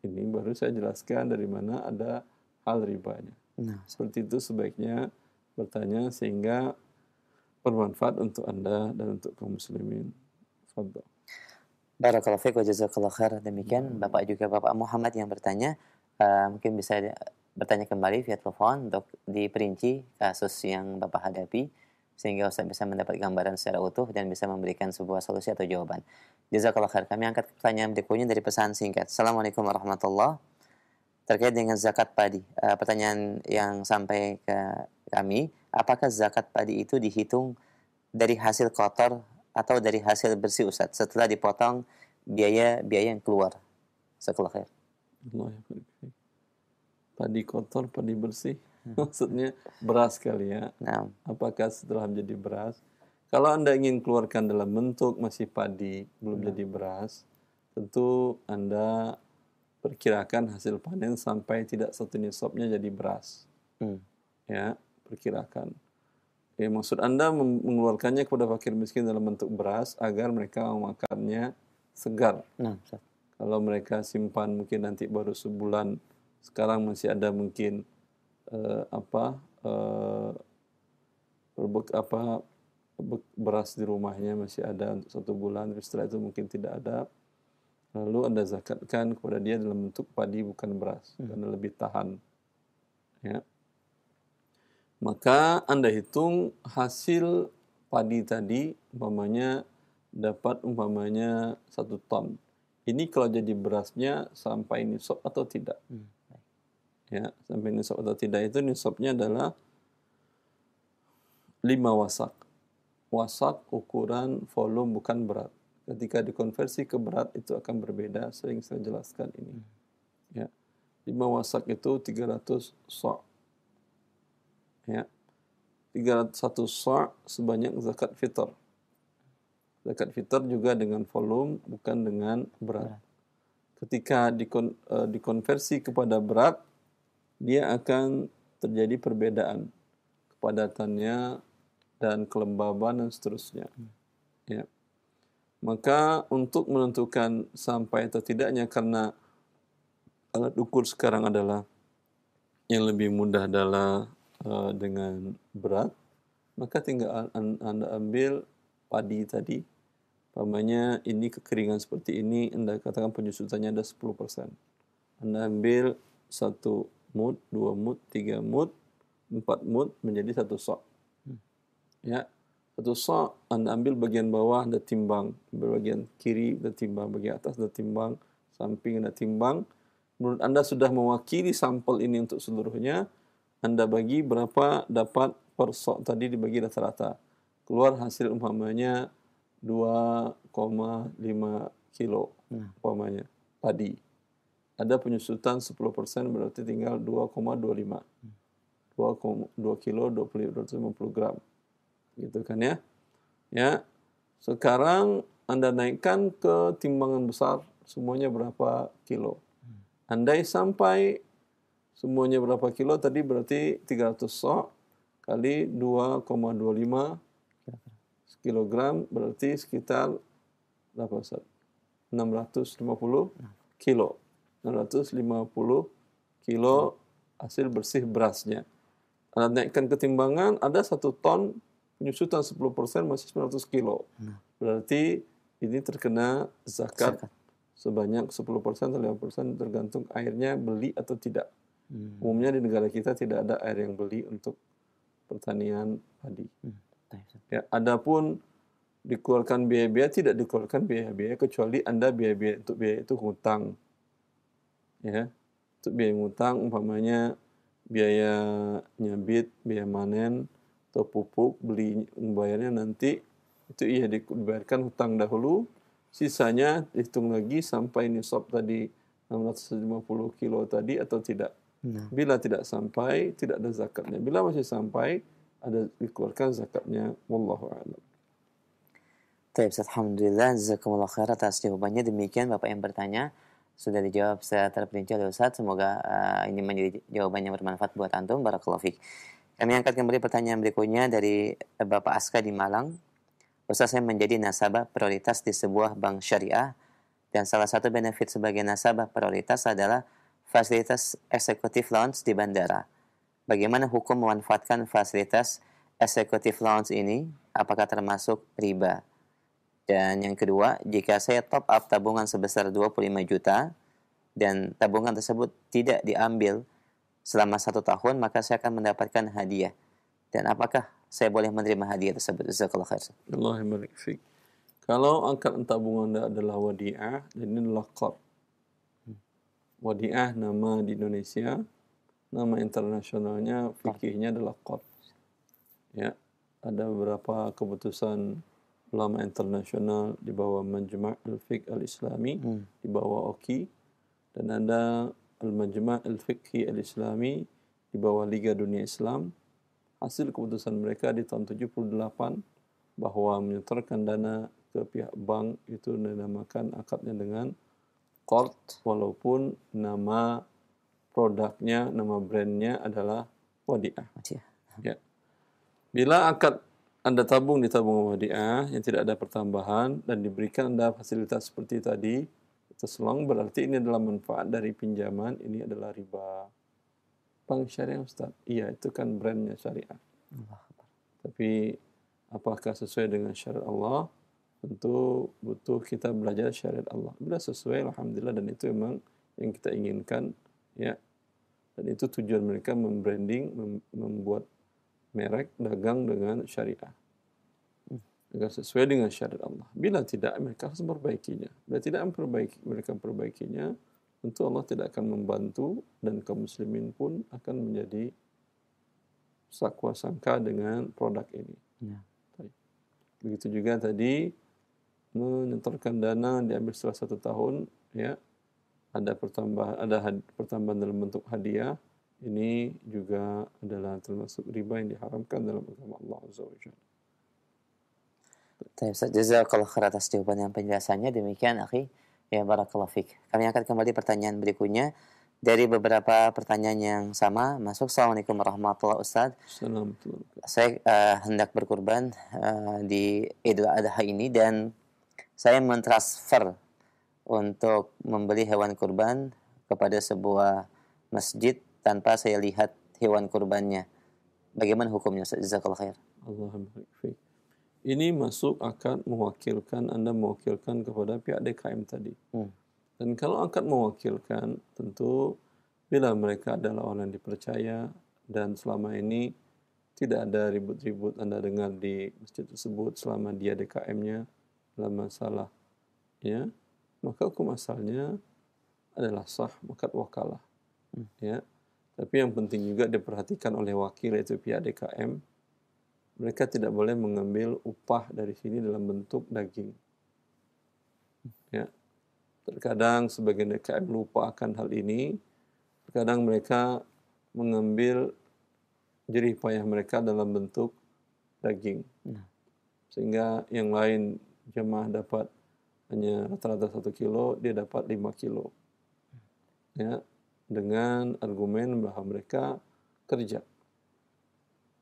Ini baru saya jelaskan dari mana ada hal ribanya. Seperti itu sebaiknya bertanya sehingga bermanfaat untuk Anda dan untuk kaum muslimin. Fadhal. Barakallahu fiik wa jazakallahu khair. Demikian Bapak juga Bapak Muhammad yang bertanya, mungkin bisa bertanya kembali via telepon untuk diperinci kasus yang Bapak hadapi sehingga Ustaz bisa mendapat gambaran secara utuh dan bisa memberikan sebuah solusi atau jawaban. Jazakallahu khair. Kami angkat pertanyaan berikutnya dari pesan singkat. Assalamualaikum warahmatullahi wabarakatuh. Terkait dengan zakat padi. Pertanyaan yang sampai ke kami, apakah zakat padi itu dihitung dari hasil kotor atau dari hasil bersih Ustaz setelah dipotong biaya yang keluar? Jazakallahu khair. Padi kotor, padi bersih. Maksudnya beras kali ya. Nah. Apakah setelah menjadi beras? Kalau Anda ingin keluarkan dalam bentuk masih padi, belum jadi beras, tentu Anda perkirakan hasil panen sampai tidak satu nisabnya jadi beras. Ya, perkirakan. Ya, maksud Anda mengeluarkannya kepada fakir miskin dalam bentuk beras agar mereka memakannya segar. Kalau mereka simpan mungkin nanti baru sebulan, sekarang masih ada mungkin beras di rumahnya masih ada untuk 1 bulan, terus setelah itu mungkin tidak ada, lalu Anda zakatkan kepada dia dalam bentuk padi bukan beras, karena lebih tahan. Ya. Maka Anda hitung hasil padi tadi, dapat 1 ton. Ini kalau jadi berasnya sampai nisab atau tidak. Ya, sampai nisab atau tidak itu nisabnya adalah 5 wasak. Wasak ukuran volume bukan berat. Ketika dikonversi ke berat itu akan berbeda, sering saya jelaskan ini. Ya. 5 wasak itu 300 sa'. Ya. 301 sa' sebanyak zakat fitr. Zakat fitr juga dengan volume bukan dengan berat. Ketika dikonversi kepada berat, dia akan terjadi perbedaan kepadatannya dan kelembaban dan seterusnya. Ya. Maka untuk menentukan sampai atau tidaknya, karena alat ukur sekarang adalah yang lebih mudah adalah dengan berat, maka tinggal Anda ambil padi tadi. Umpamanya ini kekeringan seperti ini, Anda katakan penyusutannya ada 10%. Anda ambil 1 mud, 2 mud, 3 mud, 4 mud menjadi 1 sa'. Ya, 1 sa' Anda ambil bagian bawah, Anda timbang. Bagian kiri, Anda timbang. Bagian atas, Anda timbang. Samping, Anda timbang. Menurut Anda sudah mewakili sampel ini untuk seluruhnya, Anda bagi berapa dapat per sa' tadi dibagi rata-rata. Keluar hasil umpamanya 2,5 kilo umpamanya padi. Ada penyusutan 10% berarti tinggal 2,25. 2 kilo 250 gram. Gitu kan ya. Ya. Sekarang Anda naikkan ke timbangan besar, semuanya berapa kilo. Andai sampai semuanya berapa kilo tadi berarti 300 sa' kali 2,25 kilogram berarti sekitar berapa Ustaz? 650 kilo. 650 kilo hasil bersih berasnya. Anda naikkan ke timbangan, ada 1 ton, penyusutan 10% masih 900 kilo. Berarti ini terkena zakat sebanyak 10% atau 5% tergantung airnya beli atau tidak. Umumnya di negara kita tidak ada air yang beli untuk pertanian padi. Ya, adapun dikeluarkan biaya-biaya, tidak dikeluarkan biaya-biaya kecuali Anda biaya itu hutang. Ya, untuk biaya hutang umpamanya biaya nyabit, biaya manen atau pupuk, beli membayarnya nanti itu iya dibayarkan hutang dahulu, sisanya dihitung lagi sampai nisab tadi 650 kilo tadi atau tidak. Bila tidak sampai, tidak ada zakatnya. Bila masih sampai, ada dikeluarkan zakatnya. Wallahu a'lam. Baik, alhamdulillah, jazakumullah khair atas jawabannya. Demikian Bapak yang bertanya sudah dijawab secara terperinci oleh Ustaz. Semoga ini menjadi jawaban yang bermanfaat buat antum. Barakallahu fiik. Kami angkat kembali pertanyaan berikutnya dari Bapak Aska di Malang. Ustaz, saya menjadi nasabah prioritas di sebuah bank syariah dan salah satu benefit sebagai nasabah prioritas adalah fasilitas eksekutif lounge di bandara. Bagaimana hukum memanfaatkan fasilitas eksekutif lounge ini? Apakah termasuk riba? Dan yang kedua, jika saya top up tabungan sebesar 25 juta dan tabungan tersebut tidak diambil selama 1 tahun, maka saya akan mendapatkan hadiah. Dan apakah saya boleh menerima hadiah tersebut? Jazakallahu khair. Allah barik fiik. Kalau angkatan tabungan Anda adalah wadi'ah, dan ini adalah qard. Wadi'ah nama di Indonesia, nama internasionalnya fikihnya adalah qard. Ya, ada beberapa keputusan ulama internasional di bawah Majma' al-Fiqh al-Islami, di bawah OKI, dan ada Al-Majma' al-Fiqhi al-Islami di bawah Liga Dunia Islam. Hasil keputusan mereka di tahun 78 bahwa menyetorkan dana ke pihak bank itu dinamakan akadnya dengan qard, walaupun nama produknya, nama brandnya adalah wadi'ah. Ya. Bila akad Anda tabung di tabungan wadi'ah yang tidak ada pertambahan dan diberikan Anda fasilitas seperti tadi, terselong, berarti ini adalah manfaat dari pinjaman, ini adalah riba. Bank syariah Ustaz? Iya, itu kan brandnya syariah. Tapi apakah sesuai dengan syariat Allah? Tentu butuh kita belajar syariat Allah. Bila sesuai, alhamdulillah, dan itu memang yang kita inginkan, ya. Dan itu tujuan mereka membranding, membuat merek dagang dengan syariah agar sesuai dengan syariat Allah. Bila tidak, mereka harus memperbaikinya. Bila tidak mereka memperbaikinya, tentu Allah tidak akan membantu dan kaum muslimin pun akan menjadi sakwa sangka dengan produk ini. Ya. Begitu juga tadi menyetorkan dana diambil setelah 1 tahun, ya ada pertambahan dalam bentuk hadiah. Ini juga adalah termasuk riba yang diharamkan dalam agama Allah Azza wa Jalla. Jazakallah khair atas jawaban dan penjelasannya. Demikian akhi, ya barakallahu fik. Kami akan kembali pertanyaan berikutnya dari beberapa pertanyaan yang sama masuk. Assalamualaikum warahmatullahi wabarakatuh. Assalamualaikum. Saya hendak berkurban di Idul Adha ini dan saya mentransfer untuk membeli hewan kurban kepada sebuah masjid tanpa saya lihat hewan kurbannya. Bagaimana hukumnya? Jazakallah khair. Allahumma barik fiik. Ini masuk akad mewakilkan, Anda mewakilkan kepada pihak DKM tadi. Dan kalau akad mewakilkan, tentu bila mereka adalah orang yang dipercaya dan selama ini tidak ada ribut-ribut Anda dengar di masjid tersebut selama dia DKM-nya dalam masalah, ya, maka hukum asalnya adalah sah akad wakalah. Ya. Tapi yang penting juga diperhatikan oleh wakil, yaitu pihak DKM. Mereka tidak boleh mengambil upah dari sini dalam bentuk daging. Ya. Terkadang sebagian DKM lupa akan hal ini. Terkadang mereka mengambil jerih payah mereka dalam bentuk daging. Sehingga yang lain jemaah dapat hanya rata-rata 1 kilo, dia dapat 5 kilo. Ya. Dengan argumen bahwa mereka kerja.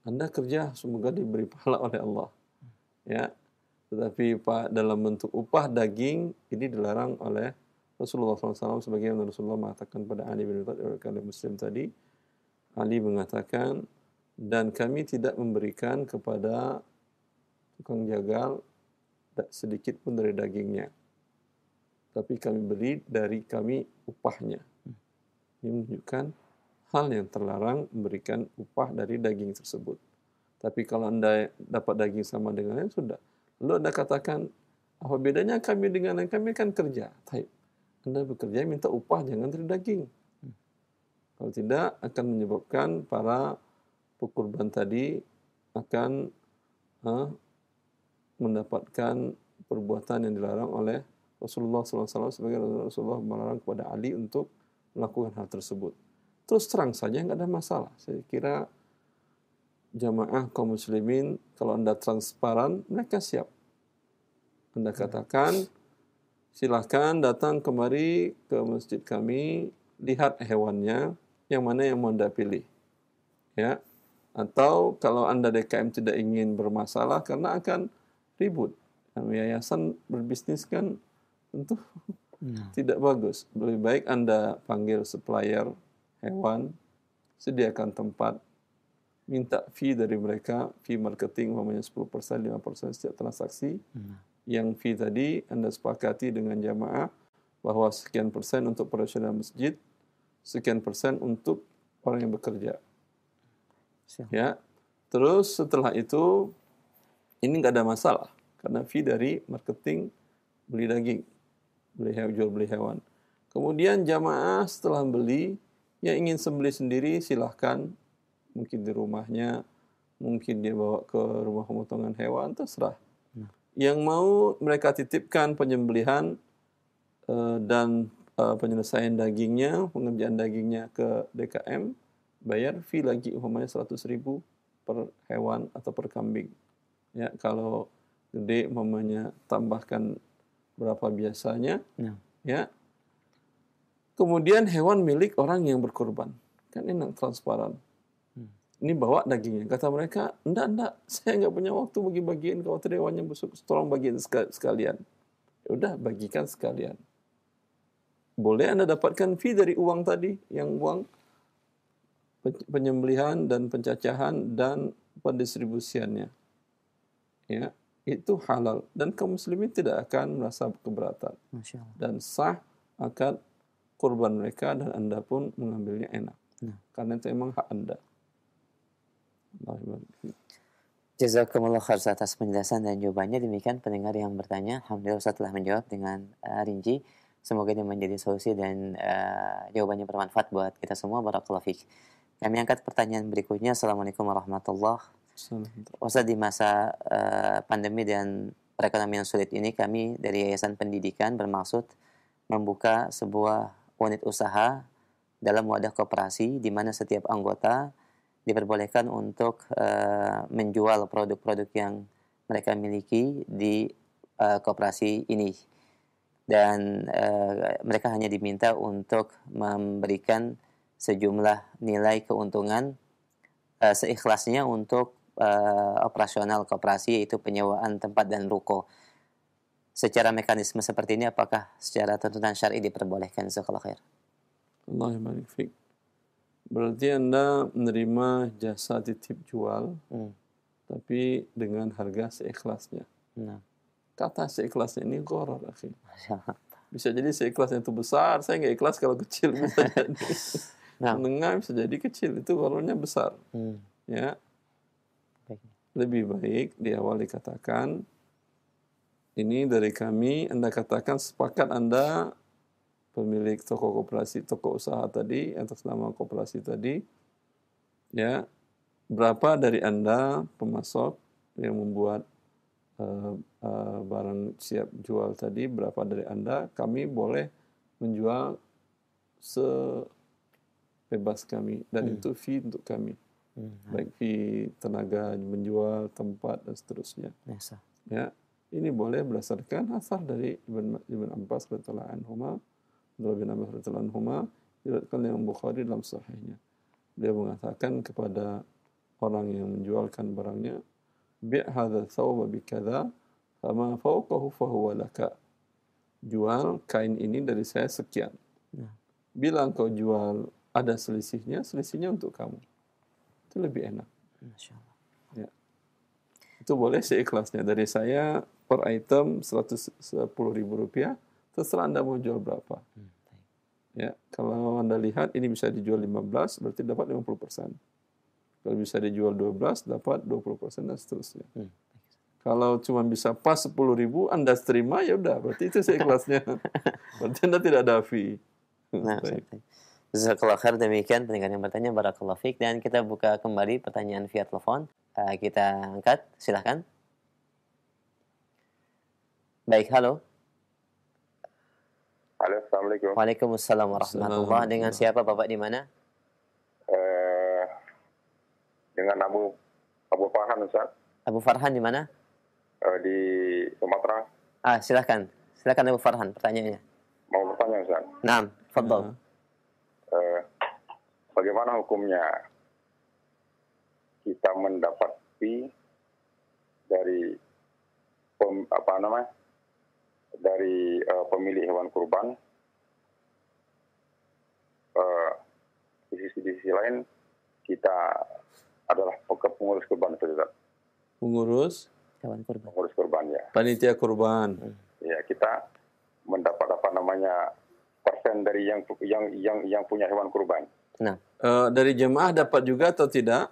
Anda kerja, semoga diberi pahala oleh Allah. Ya. Tetapi dalam bentuk upah daging, ini dilarang oleh Rasulullah SAW. Sebagaimana Rasulullah mengatakan pada Ali bin Abi Thalib Muslim tadi, Ali mengatakan, dan kami tidak memberikan kepada tukang jagal sedikit pun dari dagingnya. Tapi kami beri dari kami upahnya. Ini menunjukkan hal yang terlarang memberikan upah dari daging tersebut. Tapi kalau Anda dapat daging sama dengan yang sudah. Lalu Anda katakan, apa bedanya kami dengan yang kami kan kerja? Taib. Anda bekerja minta upah, jangan dari daging. Kalau tidak, akan menyebabkan para pekurban tadi akan mendapatkan perbuatan yang dilarang oleh Rasulullah SAW, sebagai Rasulullah melarang kepada Ali untuk melakukan hal tersebut. Terus terang saja, nggak ada masalah. Saya kira jamaah kaum muslimin, kalau Anda transparan, mereka siap. Anda katakan, silakan datang kemari ke masjid kami, lihat hewannya, yang mana yang mau Anda pilih. Ya. Atau kalau Anda DKM tidak ingin bermasalah, karena akan ribut. Yayasan berbisnis kan tentu tidak bagus. Lebih baik Anda panggil supplier hewan, sediakan tempat, minta fee dari mereka, fee marketing umpamanya 10%, 5% setiap transaksi. Yang fee tadi Anda sepakati dengan jamaah bahwa sekian persen untuk operasional masjid, sekian persen untuk orang yang bekerja. Ya. Terus setelah itu ini nggak ada masalah karena fee dari marketing beli daging, jual beli hewan. Kemudian jamaah setelah beli, yang ingin sembelih sendiri silahkan, mungkin di rumahnya, mungkin dia bawa ke rumah pemotongan hewan, terserah. Yang mau mereka titipkan penyembelihan dan penyelesaian dagingnya, pengerjaan dagingnya ke DKM, bayar fee lagi umpamanya 100.000 per hewan atau per kambing. Ya, kalau gede umpamanya tambahkan berapa biasanya, ya. Kemudian hewan milik orang yang berkorban. Kan enak, transparan. Ini bawa dagingnya. Kata mereka, enggak, saya enggak punya waktu bagi-bagiin, khawatir hewannya busuk, tolong bagiin sekalian. Ya udah, bagikan sekalian. Boleh Anda dapatkan fee dari uang tadi, yang uang penyembelihan dan pencacahan dan pendistribusiannya. Ya, itu halal. Dan kaum muslimin tidak akan merasa keberatan. Dan sah akad kurban mereka, dan Anda pun mengambilnya enak. Karena itu memang hak Anda. Jazakumullah khair atas penjelasan dan jawabannya. Demikian pendengar yang bertanya, alhamdulillah Ustaz telah menjawab dengan rinci. Semoga ini menjadi solusi dan jawabannya bermanfaat buat kita semua. Barakallahu fiik. Kami angkat pertanyaan berikutnya. Assalamualaikum warahmatullahi wabarakatuh. Ustaz, di masa pandemi dan perekonomian sulit ini, kami dari Yayasan Pendidikan bermaksud membuka sebuah unit usaha dalam wadah koperasi di mana setiap anggota diperbolehkan untuk menjual produk-produk yang mereka miliki di koperasi ini. Dan mereka hanya diminta untuk memberikan sejumlah nilai keuntungan seikhlasnya untuk operasional koperasi, yaitu penyewaan tempat dan ruko. Secara mekanisme seperti ini, apakah secara tuntutan syar'i diperbolehkan? Jazakallahu khair. Allah barik fiik. Berarti Anda menerima jasa titip jual, tapi dengan harga seikhlasnya. Nah. Kata seikhlasnya ini gharar, akhi. Bisa jadi seikhlasnya itu besar, saya nggak ikhlas kalau kecil, bisa jadi. Menengah bisa jadi kecil, itu ghararnya besar. Ya. Lebih baik di awal dikatakan, ini dari kami, Anda katakan sepakat Anda pemilik toko koperasi, toko usaha tadi, atas nama koperasi tadi, ya, berapa dari Anda pemasok yang membuat barang siap jual tadi, berapa dari Anda, kami boleh menjual sebebas kami, dan itu fee untuk kami, baik fee tenaga menjual, tempat dan seterusnya. Ya, ini boleh berdasarkan asar dari Ibn Abbas radhiyallahu anhuma, Ibn Abbas radhiyallahu anhuma, diriwayatkan yang Bukhari dalam sahihnya. Dia mengatakan kepada orang yang menjualkan barangnya, bi' hadha thawba bi kadza fama fawqahu fahuwa laka. Jual kain ini dari saya sekian. Bila engkau jual ada selisihnya untuk kamu. Itu lebih enak. Masyaallah. Ya. Itu boleh seikhlasnya. Dari saya per item Rp110.000, terserah Anda mau jual berapa. Ya, kalau Anda lihat ini bisa dijual 15, berarti dapat 50%. Kalau bisa dijual 12, dapat 20% dan seterusnya. Kalau cuma bisa pas 10.000, Anda terima, ya udah, berarti itu seikhlasnya. Berarti Anda tidak ada fee. Nah, jazakallahu khair. Demikian pendengar yang bertanya, barakallahu fiik. Dan kita buka kembali pertanyaan via telepon. Kita angkat, silahkan. Baik, halo. Halo, Assalamualaikum. Waalaikumsalam warahmatullahi. Dengan siapa Bapak di mana? Dengan Abu Farhan, Ustaz. Abu Farhan di mana? Di Sumatera. Silakan Abu Farhan, pertanyaannya. Mau bertanya, Ustaz. Naam, fadhal. Bagaimana hukumnya kita mendapat fee dari pemilik hewan kurban? Di sisi lain kita adalah pengurus kurban, Ustaz. Pengurus kurban, ya. Panitia kurban. Ya, kita mendapat persen dari yang punya hewan kurban. Nah. Dari jemaah dapat juga atau tidak?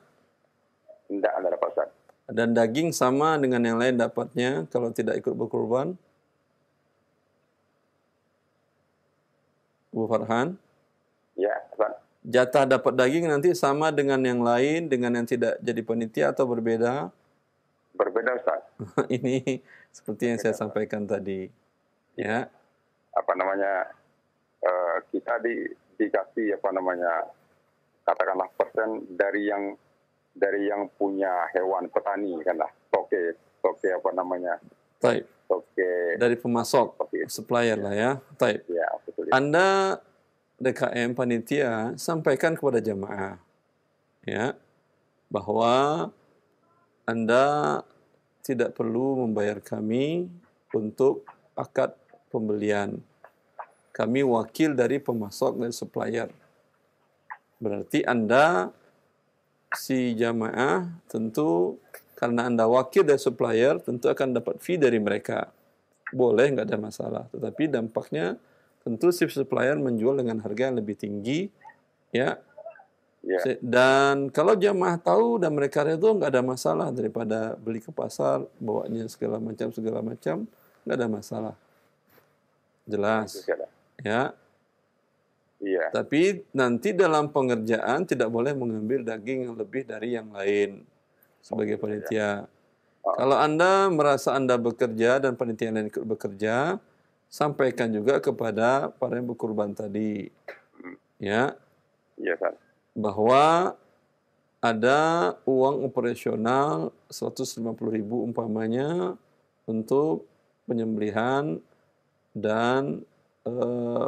Tidak ada dapat, Ustaz. Dan daging sama dengan yang lain dapatnya kalau tidak ikut berkurban? Bu Farhan? Ya, Ustaz. Jatah dapat daging nanti sama dengan yang lain, dengan yang tidak jadi panitia atau berbeda? Berbeda, Ustaz. Ini seperti yang saya sampaikan tadi. Ya. Kita dikasih katakanlah persen dari yang punya hewan petani, kanlah toke Taib. Dari pemasok, supplier lah ya. Taib. Ya, betul. Anda DKM panitia sampaikan kepada jamaah, ya, bahwa Anda tidak perlu membayar kami untuk akad pembelian. Kami wakil dari pemasok dan supplier. Berarti Anda, si jamaah, tentu karena Anda wakil dari supplier, tentu akan dapat fee dari mereka. Boleh, nggak ada masalah. Tetapi dampaknya, tentu si supplier menjual dengan harga yang lebih tinggi, ya. Yeah. Dan kalau jamaah tahu dan mereka redha, nggak ada masalah, daripada beli ke pasar, bawanya segala macam, nggak ada masalah. Jelas. Ya, Iya. tapi nanti dalam pengerjaan tidak boleh mengambil daging yang lebih dari yang lain sebagai panitia. Kalau Anda merasa Anda bekerja dan panitia lain ikut bekerja, sampaikan juga kepada para yang berkurban tadi, ya, Iya, Ustaz. bahwa ada uang operasional 150.000 umpamanya untuk penyembelihan dan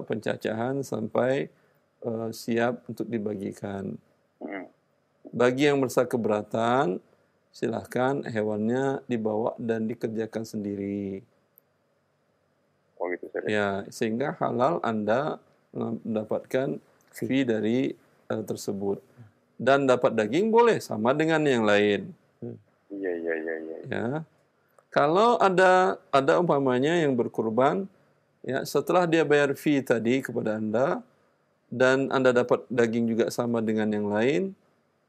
pencacahan sampai siap untuk dibagikan. Bagi yang merasa keberatan, silahkan hewannya dibawa dan dikerjakan sendiri. Oh gitu, Ustaz. Ya, sehingga halal Anda mendapatkan fee dari tersebut. Dan dapat daging boleh sama dengan yang lain. Iya. Ya. Kalau ada umpamanya yang berkurban, ya, setelah dia bayar fee tadi kepada Anda dan Anda dapat daging juga sama dengan yang lain,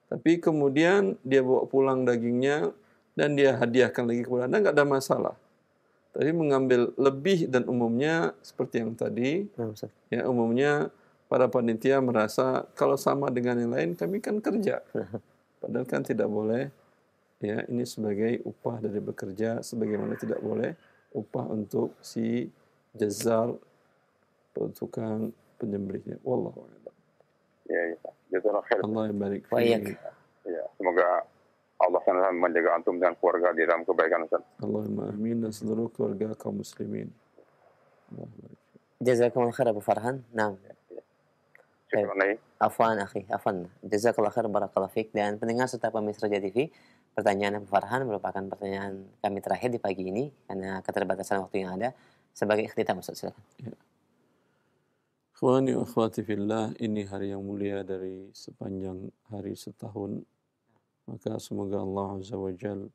tapi kemudian dia bawa pulang dagingnya dan dia hadiahkan lagi kepada Anda, nggak ada masalah. Tapi mengambil lebih dan umumnya seperti yang tadi, ya, umumnya para panitia merasa kalau sama dengan yang lain kami kan kerja. Padahal kan tidak boleh, ya, ini sebagai upah dari bekerja, sebagaimana tidak boleh upah untuk si jazar, tukang penyembelihnya. Wallahu a'lam. Ya. Jazakallah khair. Allah yang barik Wa iyyak. Ya, semoga Allah SWT menjaga antum dan keluarga di dalam kebaikan, Ustaz. Allahumma amin dan seluruh keluarga kaum muslimin. Allah barik. Jazakumullah khair Abu Farhan. Naam. Syukran lagi. Afwan akhi, afwan. Jazakallah khair barakallahu fiik. Dan pendengar serta pemirsa Raja TV, pertanyaan Abu Farhan merupakan pertanyaan kami terakhir di pagi ini karena keterbatasan waktu yang ada. Sebagai ikhtitam, Ustaz, silakan. Ya. Ikhwani wa akhwati fillah, ini hari yang mulia dari sepanjang hari setahun. Maka semoga Allah Azza wa Jal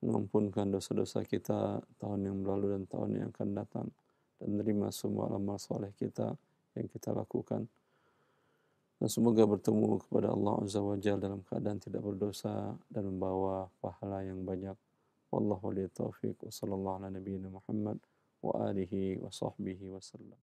mengampunkan dosa-dosa kita tahun yang berlalu dan tahun yang akan datang, dan menerima semua amal soleh kita yang kita lakukan. Dan semoga bertemu kepada Allah Azza wa Jal dalam keadaan tidak berdosa dan membawa pahala yang banyak. Wallahu li taufiq wa sallallahu ala nabiyyina Muhammad wa alihi wa sahbihi wa sallam.